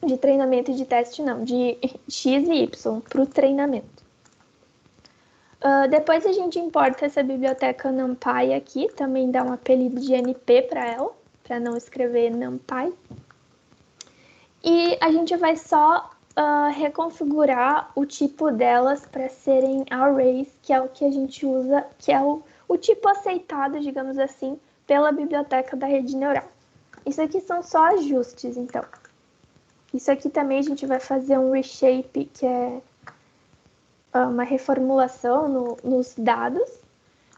De treinamento e de teste não, de x e y para o treinamento. Depois a gente importa essa biblioteca NumPy aqui, também dá um apelido de NP para ela, para não escrever NumPy. E a gente vai só reconfigurar o tipo delas para serem arrays, que é o que a gente usa, que é o tipo aceitado, digamos assim, pela biblioteca da rede neural. Isso aqui são só ajustes, então. Isso aqui também a gente vai fazer um reshape, que é uma reformulação nos dados,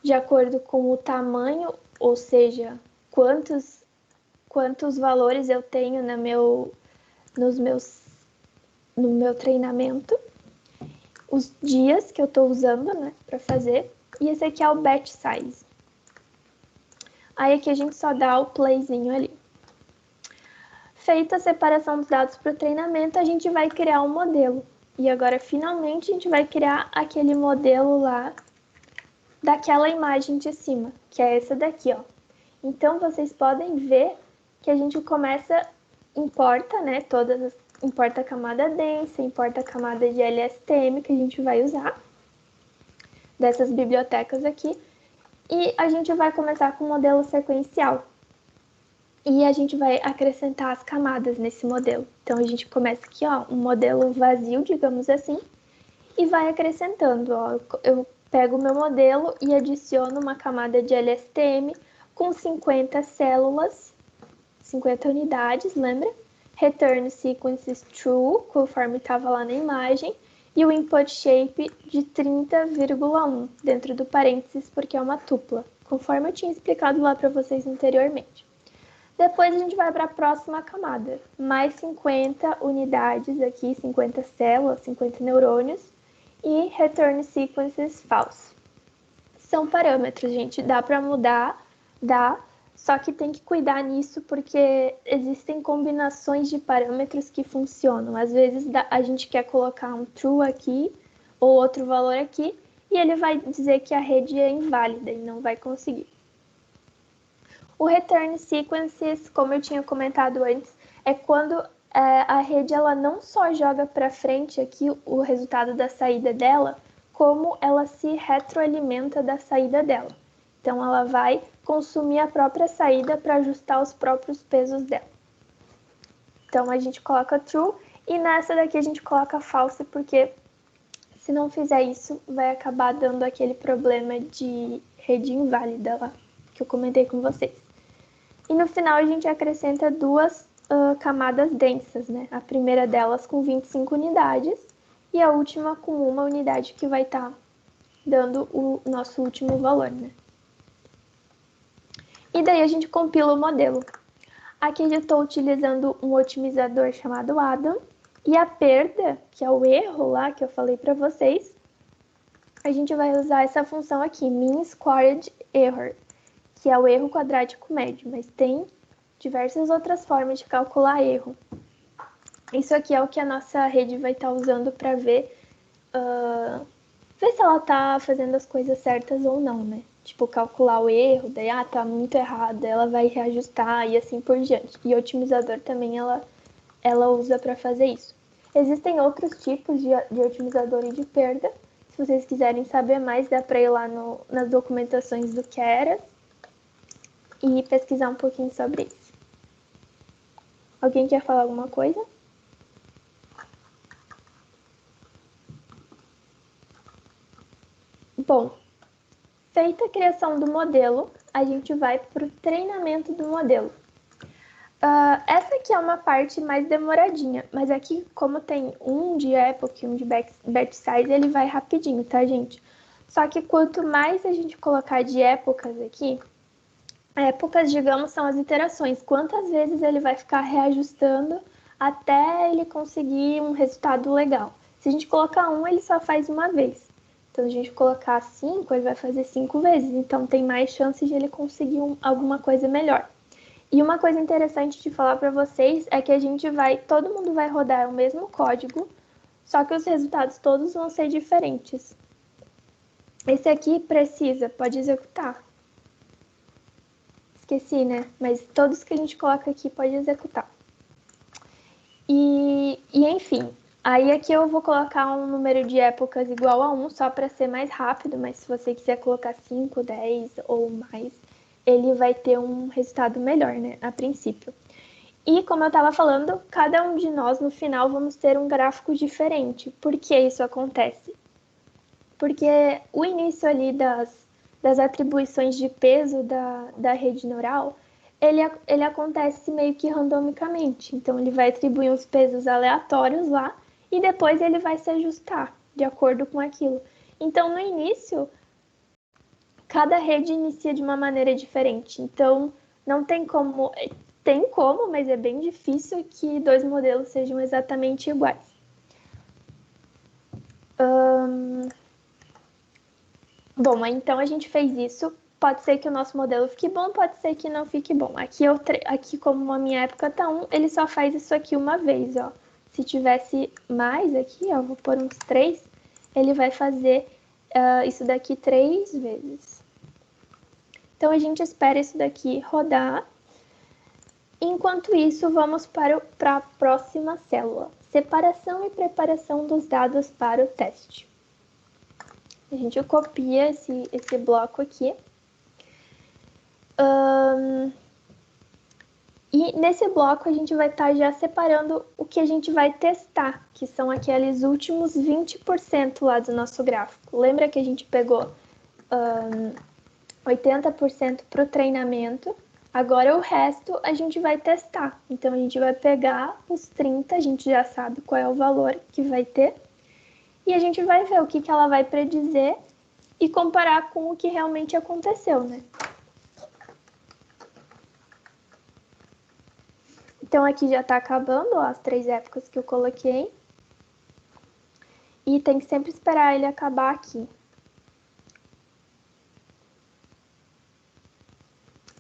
de acordo com o tamanho, ou seja, quantos valores eu tenho no meu treinamento, os dias que eu estou usando, né, para fazer, e esse aqui é o batch size. Aí aqui a gente só dá o playzinho ali. Feita a separação dos dados para o treinamento, a gente vai criar um modelo. E agora, finalmente, a gente vai criar aquele modelo lá daquela imagem de cima, que é essa daqui, ó. Então, vocês podem ver que a gente começa, importa, né, importa a camada densa, importa a camada de LSTM que a gente vai usar, dessas bibliotecas aqui, e a gente vai começar com o modelo sequencial. E a gente vai acrescentar as camadas nesse modelo. Então, a gente começa aqui, ó, um modelo vazio, digamos assim, e vai acrescentando, ó. Eu pego o meu modelo e adiciono uma camada de LSTM com 50 células, 50 unidades, lembra? Return sequences true, conforme estava lá na imagem, e o input shape de 30,1 dentro do parênteses, porque é uma tupla, conforme eu tinha explicado lá para vocês anteriormente. Depois a gente vai para a próxima camada, mais 50 unidades aqui, 50 células, 50 neurônios, e return sequences false. São parâmetros, gente, dá para mudar, dá, só que tem que cuidar nisso porque existem combinações de parâmetros que funcionam. Às vezes a gente quer colocar um true aqui ou outro valor aqui e ele vai dizer que a rede é inválida e não vai conseguir. O return sequences, como eu tinha comentado antes, é quando a rede ela não só joga para frente aqui o resultado da saída dela, como ela se retroalimenta da saída dela. Então, ela vai consumir a própria saída para ajustar os próprios pesos dela. Então, a gente coloca true e nessa daqui a gente coloca false, porque se não fizer isso, vai acabar dando aquele problema de rede inválida lá, que eu comentei com vocês. E no final a gente acrescenta duas camadas densas, né? A primeira delas com 25 unidades e a última com uma unidade que vai estar dando o nosso último valor, né? E daí a gente compila o modelo. Aqui eu estou utilizando um otimizador chamado Adam e a perda, que é o erro lá que eu falei para vocês, a gente vai usar essa função aqui, mean squared error, que é o erro quadrático médio, mas tem diversas outras formas de calcular erro. Isso aqui é o que a nossa rede vai estar usando para ver se ela está fazendo as coisas certas ou não, né? Tipo, calcular o erro, daí, tá muito errado, ela vai reajustar e assim por diante. E o otimizador também ela usa para fazer isso. Existem outros tipos de otimizador e de perda. Se vocês quiserem saber mais, dá para ir lá nas documentações do Keras e pesquisar um pouquinho sobre isso. Alguém quer falar alguma coisa? Bom, feita a criação do modelo, a gente vai para o treinamento do modelo. Essa aqui é uma parte mais demoradinha, mas aqui, como tem um de epoch e um de batch size, ele vai rapidinho, tá, gente? Só que quanto mais a gente colocar de épocas aqui, épocas, digamos, são as iterações. Quantas vezes ele vai ficar reajustando até ele conseguir um resultado legal. Se a gente colocar um, ele só faz uma vez. Então, se a gente colocar 5, ele vai fazer 5 vezes. Então, tem mais chance de ele conseguir alguma coisa melhor. E uma coisa interessante de falar para vocês é que todo mundo vai rodar o mesmo código, só que os resultados todos vão ser diferentes. Esse aqui pode executar. Esqueci, né? Mas todos que a gente coloca aqui pode executar. E enfim, aí aqui eu vou colocar um número de épocas igual a 1, só para ser mais rápido, mas se você quiser colocar 5, 10 ou mais, ele vai ter um resultado melhor, né, a princípio. E como eu estava falando, cada um de nós no final vamos ter um gráfico diferente. Por que isso acontece? Porque o início ali das atribuições de peso da rede neural, ele acontece meio que randomicamente. Então, ele vai atribuir uns pesos aleatórios lá e depois ele vai se ajustar de acordo com aquilo. Então, no início, cada rede inicia de uma maneira diferente. Então, não tem como... Tem como, mas é bem difícil que dois modelos sejam exatamente iguais. Bom, então a gente fez isso. pode ser que o nosso modelo fique bom, pode ser que não fique bom. Aqui como a minha época tá 1, ele só faz isso aqui uma vez, ó. Se tivesse mais aqui, ó, vou pôr uns 3, ele vai fazer isso daqui 3 vezes. Então, a gente espera isso daqui rodar. Enquanto isso, vamos para a próxima célula. Separação e preparação dos dados para o teste. A gente copia esse bloco aqui. E nesse bloco a gente vai estar já separando o que a gente vai testar, que são aqueles últimos 20% lá do nosso gráfico. Lembra que a gente pegou 80% para o treinamento? Agora o resto a gente vai testar. Então a gente vai pegar os 30, a gente já sabe qual é o valor que vai ter, e a gente vai ver o que ela vai predizer e comparar com o que realmente aconteceu, né? Então, aqui já está acabando, ó, as 3 épocas que eu coloquei. E tem que sempre esperar ele acabar aqui.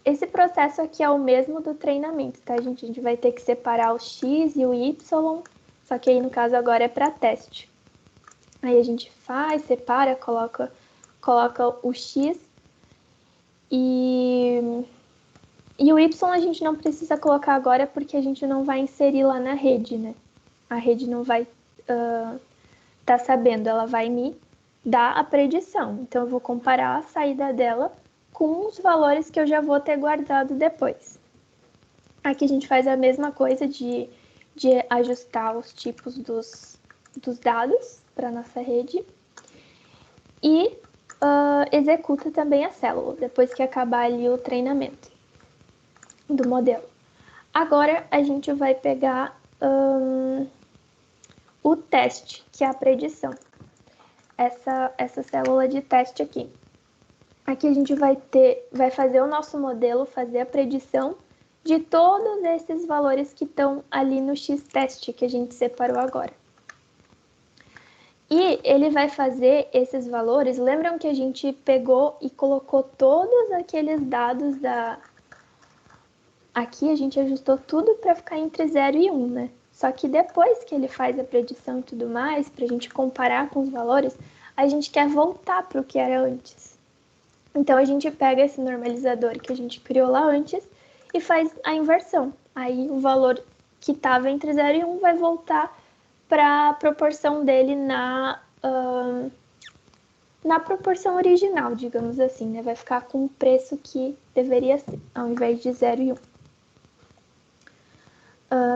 Esse processo aqui é o mesmo do treinamento, tá, gente? A gente vai ter que separar o X e o Y, só que aí, no caso, agora é para teste. Aí a gente faz, separa, coloca o X e o Y a gente não precisa colocar agora porque a gente não vai inserir lá na rede, né? A rede não vai tá sabendo, ela vai me dar a predição. Então, eu vou comparar a saída dela com os valores que eu já vou ter guardado depois. Aqui a gente faz a mesma coisa de ajustar os tipos dos dados para nossa rede e executa também a célula, depois que acabar ali o treinamento do modelo. Agora, a gente vai pegar o teste, que é a predição. Essa célula de teste aqui. Aqui a gente vai fazer o nosso modelo, fazer a predição de todos esses valores que estão ali no X-teste que a gente separou agora. E ele vai fazer esses valores, lembram que a gente pegou e colocou todos aqueles dados Aqui a gente ajustou tudo para ficar entre 0 e 1, né? Só que depois que ele faz a predição e tudo mais, para a gente comparar com os valores, a gente quer voltar para o que era antes. Então, a gente pega esse normalizador que a gente criou lá antes e faz a inversão. Aí, o valor que estava entre 0 e 1 vai voltar para a proporção dele na proporção original, digamos assim, né? Vai ficar com o preço que deveria ser, ao invés de 0 e 1.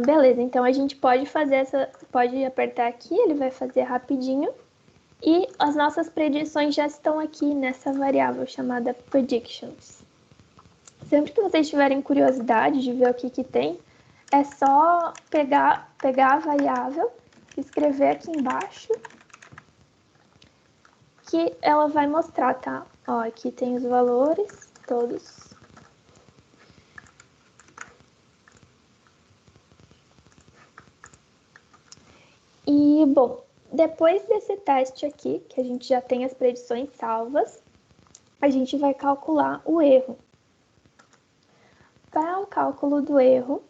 Beleza, então a gente pode pode apertar aqui, ele vai fazer rapidinho. E as nossas predições já estão aqui nessa variável chamada predictions. Sempre que vocês tiverem curiosidade de ver o que tem, é só pegar a variável, escrever aqui embaixo, que ela vai mostrar, tá? Ó, aqui tem os valores todos. E, bom, depois desse teste aqui, que a gente já tem as predições salvas, a gente vai calcular o erro. Para o cálculo do erro,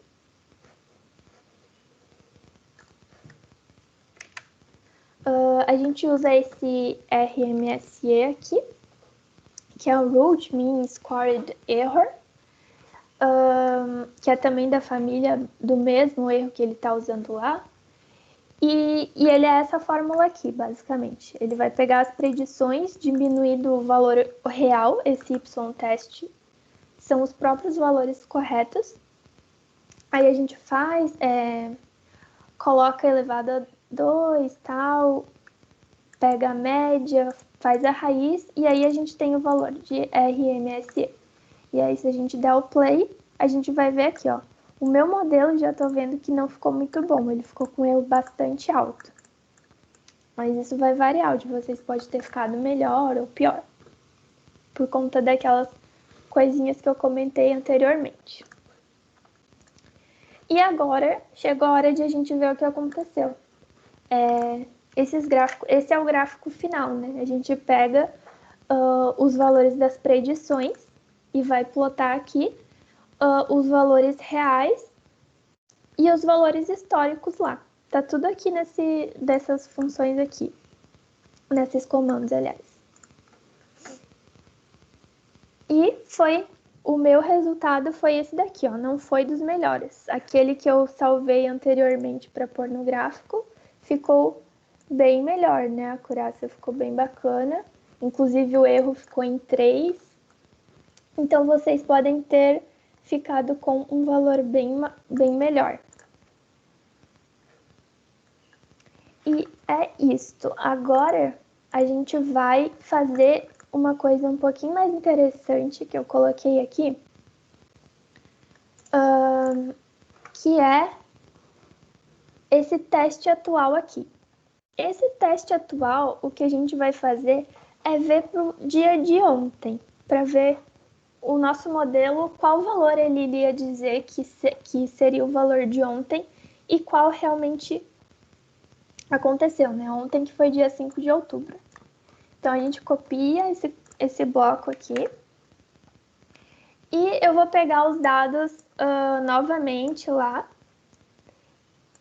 a gente usa esse RMSE aqui, que é o Root Mean Squared Error, que é também da família do mesmo erro que ele está usando lá. E ele é essa fórmula aqui, basicamente. Ele vai pegar as predições, diminuindo o valor real, esse y-teste, são os próprios valores corretos. Aí a gente faz, coloca elevado a 2, tal, pega a média, faz a raiz, e aí a gente tem o valor de RMSE. E aí, se a gente der o play, a gente vai ver aqui, ó. O meu modelo já tô vendo que não ficou muito bom, ele ficou com erro bastante alto. Mas isso vai variar, o de vocês pode ter ficado melhor ou pior, por conta daquelas coisinhas que eu comentei anteriormente. E agora, chegou a hora de a gente ver o que aconteceu. Esse é o gráfico final, né? A gente pega os valores das predições e vai plotar aqui os valores reais e os valores históricos lá. Tá tudo aqui dessas funções aqui, nesses comandos, aliás. E o meu resultado foi esse daqui, ó, não foi dos melhores. Aquele que eu salvei anteriormente para pôr no gráfico ficou bem melhor, né? A acurácia ficou bem bacana. Inclusive o erro ficou em 3. Então vocês podem ter ficado com um valor bem melhor. E é isto. Agora a gente vai fazer uma coisa um pouquinho mais interessante que eu coloquei aqui, que é esse teste atual aqui. Esse teste atual, o que a gente vai fazer é ver para o dia de ontem, para ver o nosso modelo, qual valor ele iria dizer que seria o valor de ontem e qual realmente aconteceu, né? Ontem que foi dia 5 de outubro. Então, a gente copia esse bloco aqui. E eu vou pegar os dados novamente lá.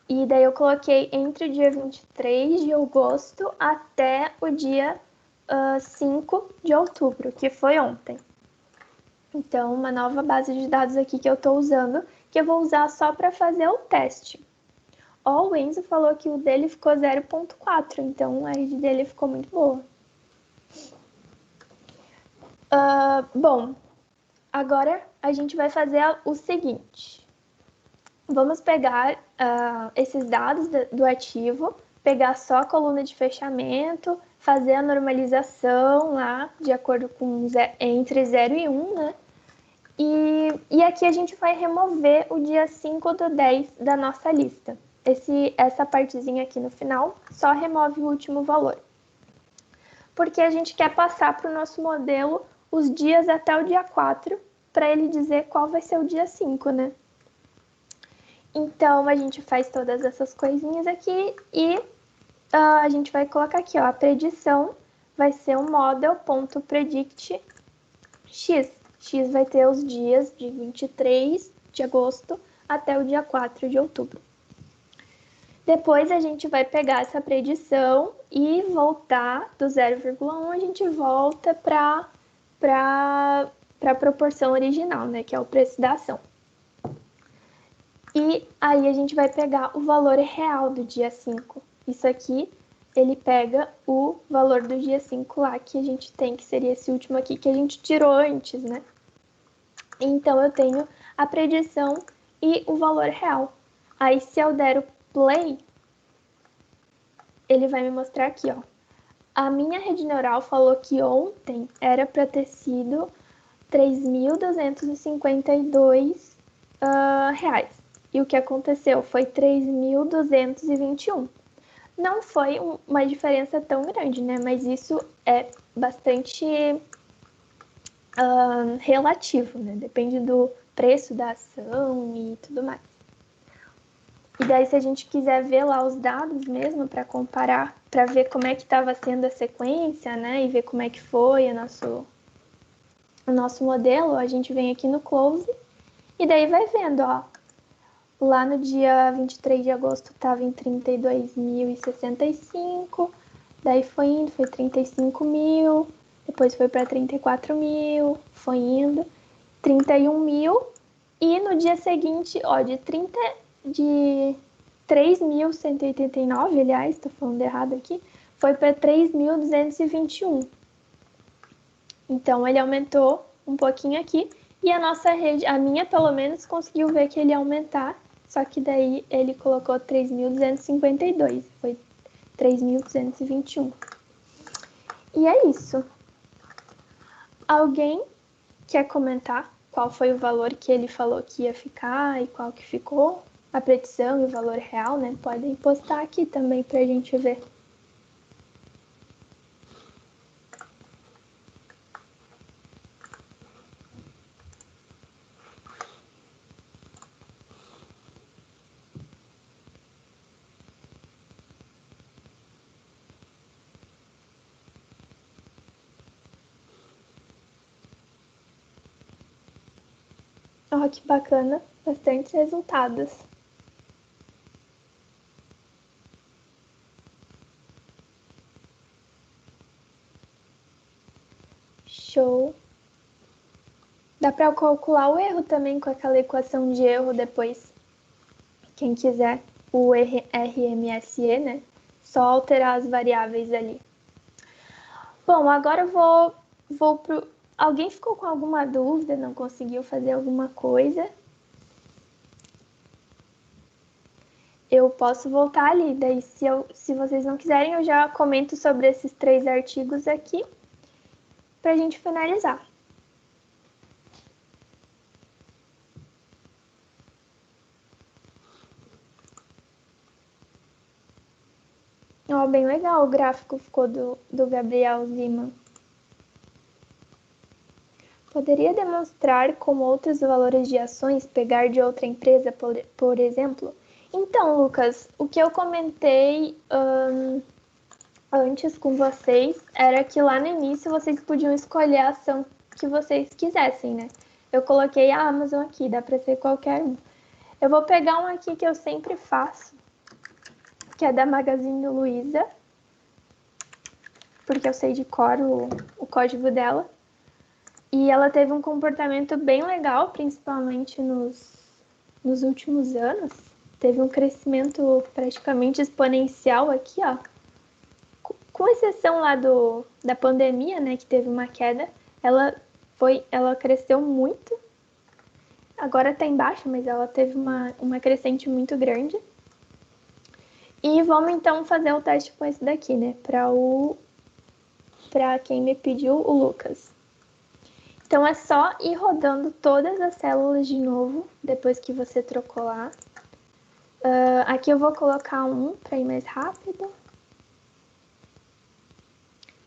E daí eu coloquei entre o dia 23 de agosto até o dia 5 de outubro, que foi ontem. Então, uma nova base de dados aqui que eu estou usando, que eu vou usar só para fazer o teste. Ó, o Enzo falou que o dele ficou 0.4, então a rede dele ficou muito boa. Bom, agora a gente vai fazer o seguinte. Vamos pegar esses dados do ativo, pegar só a coluna de fechamento, fazer a normalização lá, de acordo com entre 0 e 1, né? E aqui a gente vai remover o dia 5 do 10 da nossa lista. Essa partezinha aqui no final só remove o último valor. Porque a gente quer passar para o nosso modelo os dias até o dia 4, para ele dizer qual vai ser o dia 5, né? Então, a gente faz todas essas coisinhas aqui e a gente vai colocar aqui, ó, a predição vai ser o model.predict x. X vai ter os dias de 23 de agosto até o dia 4 de outubro. Depois a gente vai pegar essa predição e voltar do 0,1, a gente volta para a proporção original, né, que é o preço da ação. E aí a gente vai pegar o valor real do dia 5. Isso aqui, ele pega o valor do dia 5 lá que a gente tem, que seria esse último aqui que a gente tirou antes, né? Então, eu tenho a predição e o valor real. Aí, se eu der o play, ele vai me mostrar aqui, ó. A minha rede neural falou que ontem era para ter sido 3.252 reais. E o que aconteceu foi 3.221. Não foi uma diferença tão grande, né? Mas isso é bastante relativo, né? Depende do preço da ação e tudo mais. E daí, se a gente quiser ver lá os dados mesmo para comparar, para ver como é que estava sendo a sequência, né? E ver como é que foi o nosso modelo, a gente vem aqui no Close e daí vai vendo, ó. Lá no dia 23 de agosto estava em 32.065, daí foi indo, foi 35 mil, depois foi para 34 mil, foi indo, 31 mil, e no dia seguinte, ó, de 3.189, aliás, estou falando errado aqui, foi para 3.221. Então, ele aumentou um pouquinho aqui, e a nossa rede, a minha pelo menos, conseguiu ver que ele ia aumentar, só que daí ele colocou 3.252, foi 3.221. E é isso. Alguém quer comentar qual foi o valor que ele falou que ia ficar e qual que ficou? A predição e o valor real, né? Podem postar aqui também pra gente ver. Ó, que bacana, bastantes resultados. Show. Dá para calcular o erro também com aquela equação de erro depois. Quem quiser, o RMSE, né? Só alterar as variáveis ali. Bom, agora eu vou pro... Alguém ficou com alguma dúvida? Não conseguiu fazer alguma coisa? Eu posso voltar ali. Daí, se vocês não quiserem, eu já comento sobre esses 3 artigos aqui para a gente finalizar. Ó, bem legal o gráfico ficou do Gabriel Zima. Poderia demonstrar como outros valores de ações pegar de outra empresa, por exemplo? Então, Lucas, o que eu comentei antes com vocês era que lá no início vocês podiam escolher a ação que vocês quisessem, né? Eu coloquei a Amazon aqui, dá para ser qualquer um. Eu vou pegar um aqui que eu sempre faço, que é da Magazine Luiza, porque eu sei de cor o código dela. E ela teve um comportamento bem legal, principalmente nos últimos anos. Teve um crescimento praticamente exponencial aqui, ó. Com exceção lá da pandemia, né, que teve uma queda, ela cresceu muito. Agora tá embaixo, mas ela teve uma crescente muito grande. E vamos então fazer o teste com esse daqui, né, para quem me pediu, o Lucas. Então é só ir rodando todas as células de novo, depois que você trocou lá. Aqui eu vou colocar um para ir mais rápido.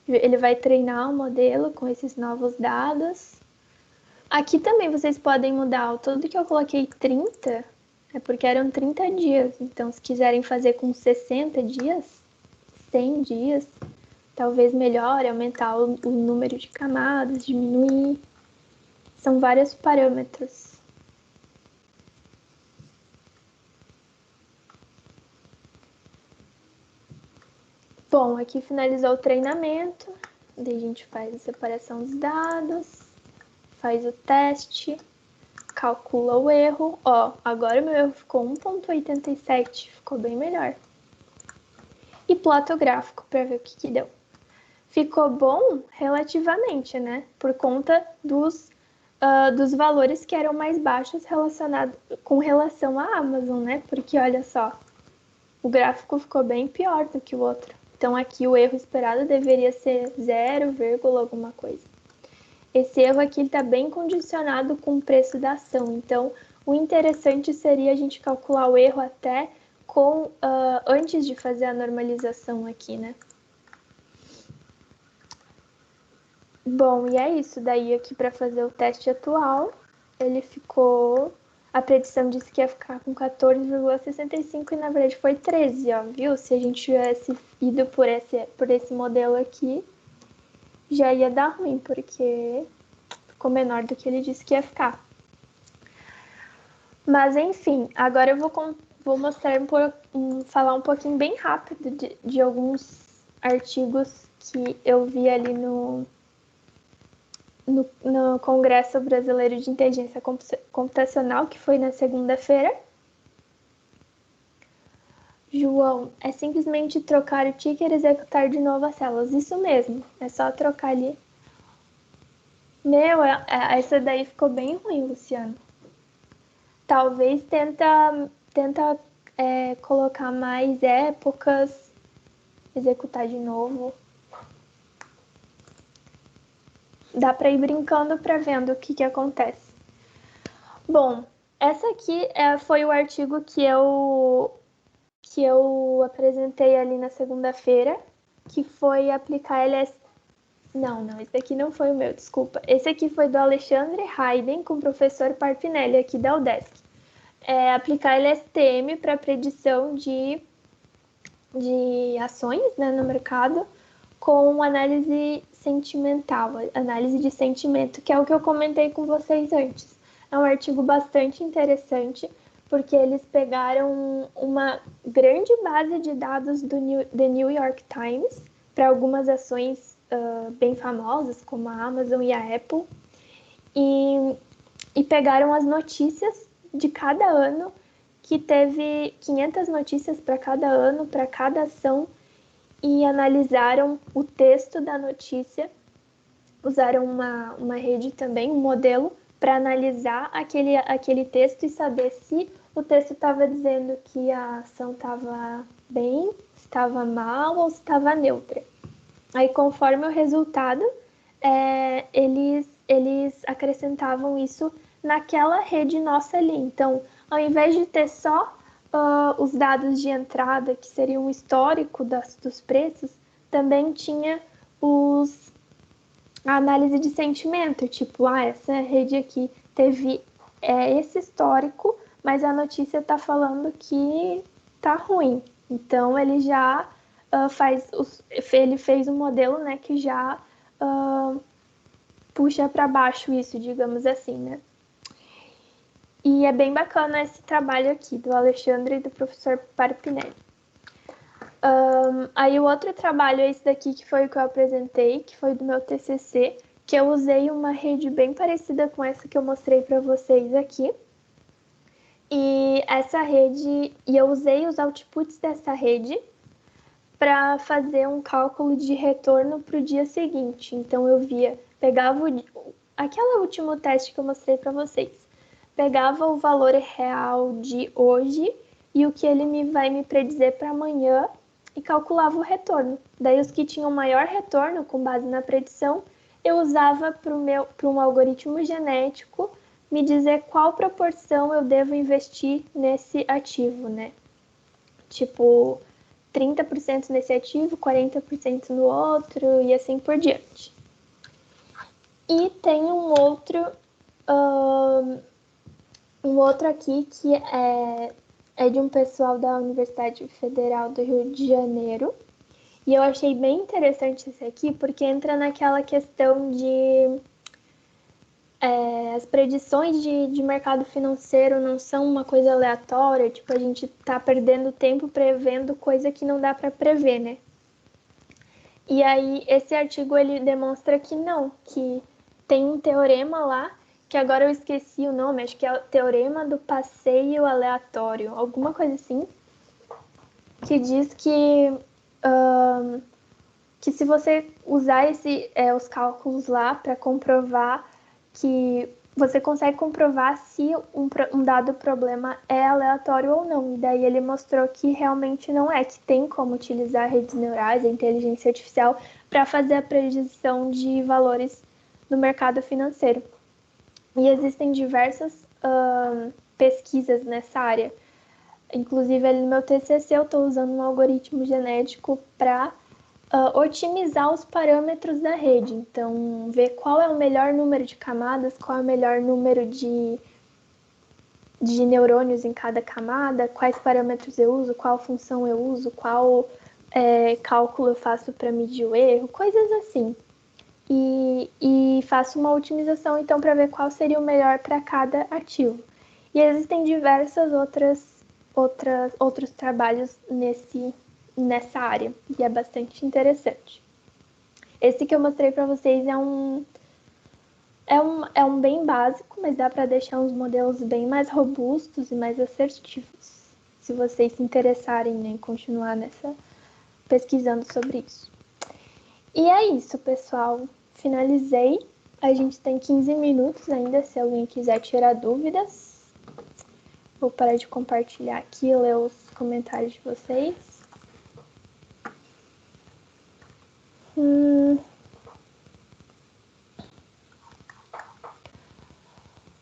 Ele vai treinar o modelo com esses novos dados. Aqui também vocês podem mudar. Tudo que eu coloquei 30 é porque eram 30 dias. Então, se quiserem fazer com 60 dias, 100 dias, talvez melhore, aumentar o número de camadas, diminuir. São vários parâmetros. Bom, aqui finalizou o treinamento. Daí a gente faz a separação dos dados, faz o teste, calcula o erro. Ó, agora o meu erro ficou 1,87, ficou bem melhor. E plota o gráfico para ver o que deu. Ficou bom relativamente, né? Por conta dos valores que eram mais baixos com relação à Amazon, né? Porque olha só, o gráfico ficou bem pior do que o outro. Então aqui o erro esperado deveria ser 0, alguma coisa. Esse erro aqui está bem condicionado com o preço da ação. Então o interessante seria a gente calcular o erro até antes de fazer a normalização aqui, né? Bom, e é isso. Daí aqui para fazer o teste atual, ele ficou... A predição disse que ia ficar com 14,65 e na verdade foi 13, ó, viu? Se a gente tivesse ido por esse modelo aqui, já ia dar ruim, porque ficou menor do que ele disse que ia ficar. Mas enfim, agora eu vou mostrar falar um pouquinho bem rápido de alguns artigos que eu vi ali no Congresso Brasileiro de Inteligência Computacional, que foi na segunda-feira. João, é simplesmente trocar o ticker e executar de novo as células. Isso mesmo, é só trocar ali. Essa daí ficou bem ruim, Luciano. Talvez tenta colocar mais épocas, executar de novo. Dá para ir brincando para vendo o que acontece. Bom, essa aqui foi o artigo que eu apresentei ali na segunda-feira, que foi aplicar LS... Não, esse aqui não foi o meu, desculpa. Esse aqui foi do Alexandre Hayden com o professor Parpinelli aqui da UDESC. Aplicar LSTM para predição de ações, né, no mercado com análise sentimental, análise de sentimento, que é o que eu comentei com vocês antes. É um artigo bastante interessante, porque eles pegaram uma grande base de dados do The New York Times para algumas ações bem famosas, como a Amazon e a Apple, e pegaram as notícias de cada ano, que teve 500 notícias para cada ano, para cada ação, e analisaram o texto da notícia, usaram uma rede também, um modelo, para analisar aquele texto e saber se o texto estava dizendo que a ação estava bem, estava mal ou estava neutra. Aí, conforme o resultado, eles acrescentavam isso naquela rede nossa ali. Então, ao invés de ter só os dados de entrada, que seriam o histórico dos preços, também tinha a análise de sentimento, tipo, essa rede aqui teve esse histórico, mas a notícia está falando que tá ruim. Então, ele já ele fez um modelo, né, que já puxa para baixo isso, digamos assim, né? E é bem bacana esse trabalho aqui do Alexandre e do professor Parpinelli. Aí o outro trabalho é esse daqui, que foi o que eu apresentei, que foi do meu TCC, que eu usei uma rede bem parecida com essa que eu mostrei para vocês aqui. E essa rede, e eu usei os outputs dessa rede para fazer um cálculo de retorno para o dia seguinte. Então eu pegava aquele último teste que eu mostrei para vocês, pegava o valor real de hoje e o que ele vai me predizer para amanhã e calculava o retorno. Daí os que tinham maior retorno com base na predição, eu usava para um algoritmo genético me dizer qual proporção eu devo investir nesse ativo, né? Tipo, 30% nesse ativo, 40% no outro e assim por diante. E tem um outro aqui que é de um pessoal da Universidade Federal do Rio de Janeiro. E eu achei bem interessante esse aqui, porque entra naquela questão de as predições de mercado financeiro não são uma coisa aleatória, tipo, a gente tá perdendo tempo prevendo coisa que não dá para prever, né? E aí, esse artigo, ele demonstra que não, que tem um teorema lá, que agora eu esqueci o nome, acho que é o teorema do passeio aleatório, alguma coisa assim, que diz que se você usar os cálculos lá para comprovar que você consegue comprovar se um dado problema é aleatório ou não. E daí ele mostrou que realmente não é, que tem como utilizar redes neurais, a inteligência artificial, para fazer a predição de valores no mercado financeiro. E existem diversas pesquisas nessa área. Inclusive, ali no meu TCC, eu estou usando um algoritmo genético para otimizar os parâmetros da rede. Então, ver qual é o melhor número de camadas, qual é o melhor número de neurônios em cada camada, quais parâmetros eu uso, qual função eu uso, qual cálculo eu faço para medir o erro, coisas assim. E faço uma otimização, então, para ver qual seria o melhor para cada ativo. E existem diversas outros trabalhos nessa área, e é bastante interessante. Esse que eu mostrei para vocês é um bem básico, mas dá para deixar uns modelos bem mais robustos e mais assertivos, se vocês se interessarem em continuar pesquisando sobre isso. E é isso, pessoal. Finalizei. A gente tem 15 minutos ainda, se alguém quiser tirar dúvidas. Vou parar de compartilhar aqui e ler os comentários de vocês.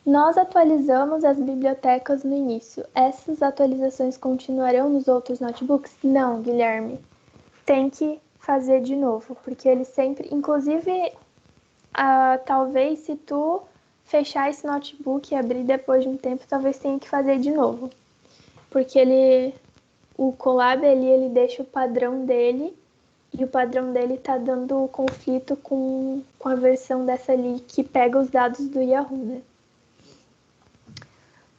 Nós atualizamos as bibliotecas no início. Essas atualizações continuarão nos outros notebooks? Não, Guilherme. Tem que fazer de novo, porque ele sempre... Inclusive, talvez se tu fechar esse notebook e abrir depois de um tempo, talvez tenha que fazer de novo. Porque o Colab, ele deixa o padrão dele, e o padrão dele tá dando conflito com a versão dessa ali que pega os dados do Yahoo, né?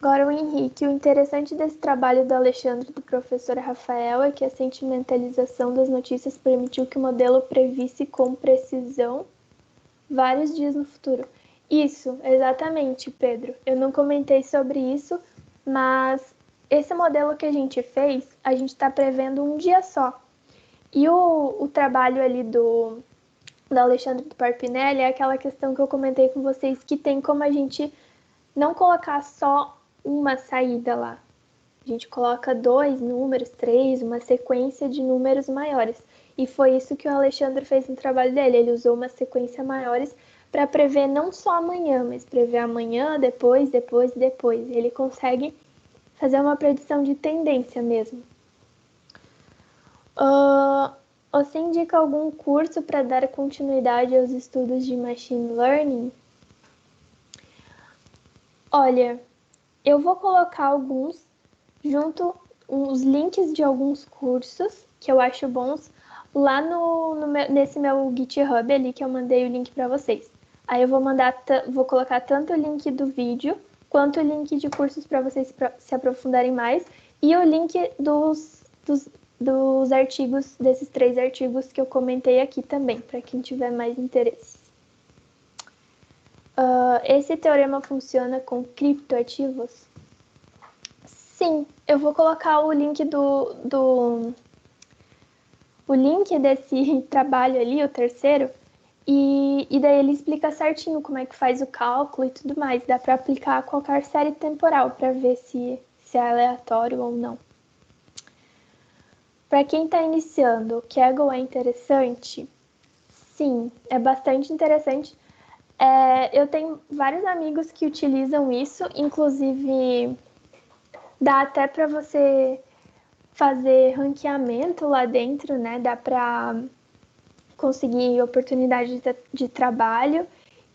Agora o Henrique. O interessante desse trabalho do Alexandre e do professor Rafael é que a sentimentalização das notícias permitiu que o modelo previsse com precisão vários dias no futuro. Isso, exatamente, Pedro. Eu não comentei sobre isso, mas esse modelo que a gente fez, a gente está prevendo um dia só. E o trabalho ali do Alexandre do Parpinelli é aquela questão que eu comentei com vocês, que tem como a gente não colocar só uma saída lá. A gente coloca 2 números, 3, uma sequência de números maiores. E foi isso que o Alexandre fez no trabalho dele. Ele usou uma sequência maiores para prever não só amanhã, mas prever amanhã, depois. Ele consegue fazer uma predição de tendência mesmo. Você indica algum curso para dar continuidade aos estudos de Machine Learning? Olha, eu vou colocar alguns junto os links de alguns cursos que eu acho bons lá nesse meu GitHub ali que eu mandei o link para vocês. Aí eu vou colocar tanto o link do vídeo quanto o link de cursos para vocês se aprofundarem mais e o link dos artigos, desses 3 artigos que eu comentei aqui também, para quem tiver mais interesse. Esse teorema funciona com criptoativos? Sim, eu vou colocar o link o link desse trabalho ali, o terceiro, e daí ele explica certinho como é que faz o cálculo e tudo mais. Dá para aplicar a qualquer série temporal para ver se é aleatório ou não. Para quem está iniciando, o Kaggle é interessante? Sim, é bastante interessante. Eu tenho vários amigos que utilizam isso, inclusive dá até para você fazer ranqueamento lá dentro, né? Dá para conseguir oportunidade de trabalho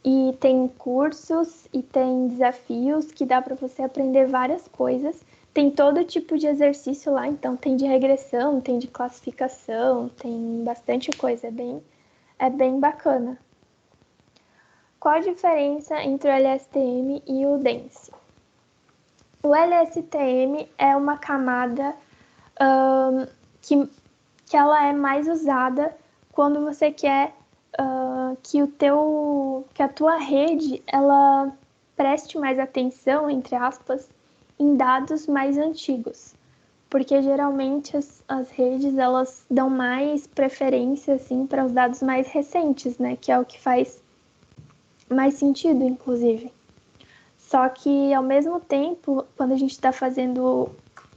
e tem cursos e tem desafios que dá para você aprender várias coisas. Tem todo tipo de exercício lá, então tem de regressão, tem de classificação, tem bastante coisa, é bem bacana. Qual a diferença entre o LSTM e o DENSE? O LSTM é uma camada que ela é mais usada quando você quer que a tua rede ela preste mais atenção, entre aspas, em dados mais antigos. Porque geralmente as redes elas dão mais preferência assim, para os dados mais recentes, né? Que é o que faz mais sentido, inclusive. Só que, ao mesmo tempo, quando a gente está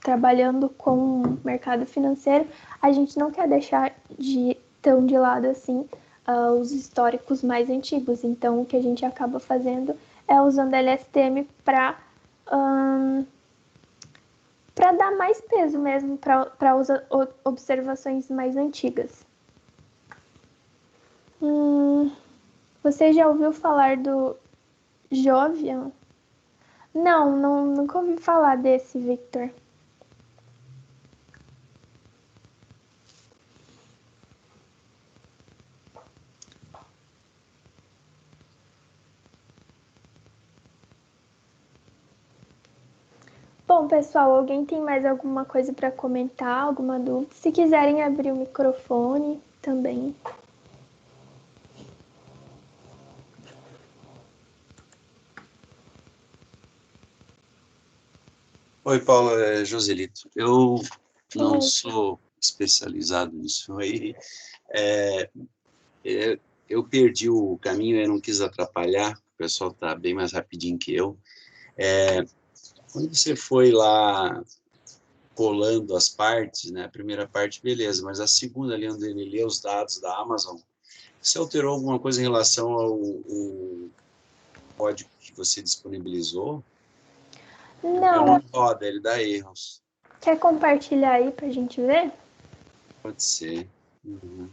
trabalhando com o mercado financeiro, a gente não quer deixar tão de lado assim os históricos mais antigos. Então, o que a gente acaba fazendo é usando LSTM para dar mais peso mesmo para observações mais antigas. Você já ouviu falar do Jovian? Não, nunca ouvi falar desse, Victor. Bom, pessoal, alguém tem mais alguma coisa para comentar, alguma dúvida? Se quiserem abrir o microfone também. Oi, Paulo, é Joselito. Eu não sou especializado nisso aí. Eu perdi o caminho, eu não quis atrapalhar, o pessoal está bem mais rapidinho que eu. Quando você foi lá colando as partes, né, a primeira parte, beleza, mas a segunda ali, onde ele lê os dados da Amazon, você alterou alguma coisa em relação ao código que você disponibilizou? Não. Não roda, ele dá erros. Quer compartilhar aí pra gente ver? Pode ser. Uhum.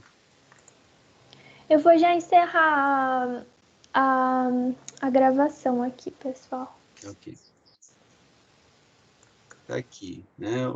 Eu vou já encerrar a gravação aqui, pessoal. Ok. Tá aqui, né?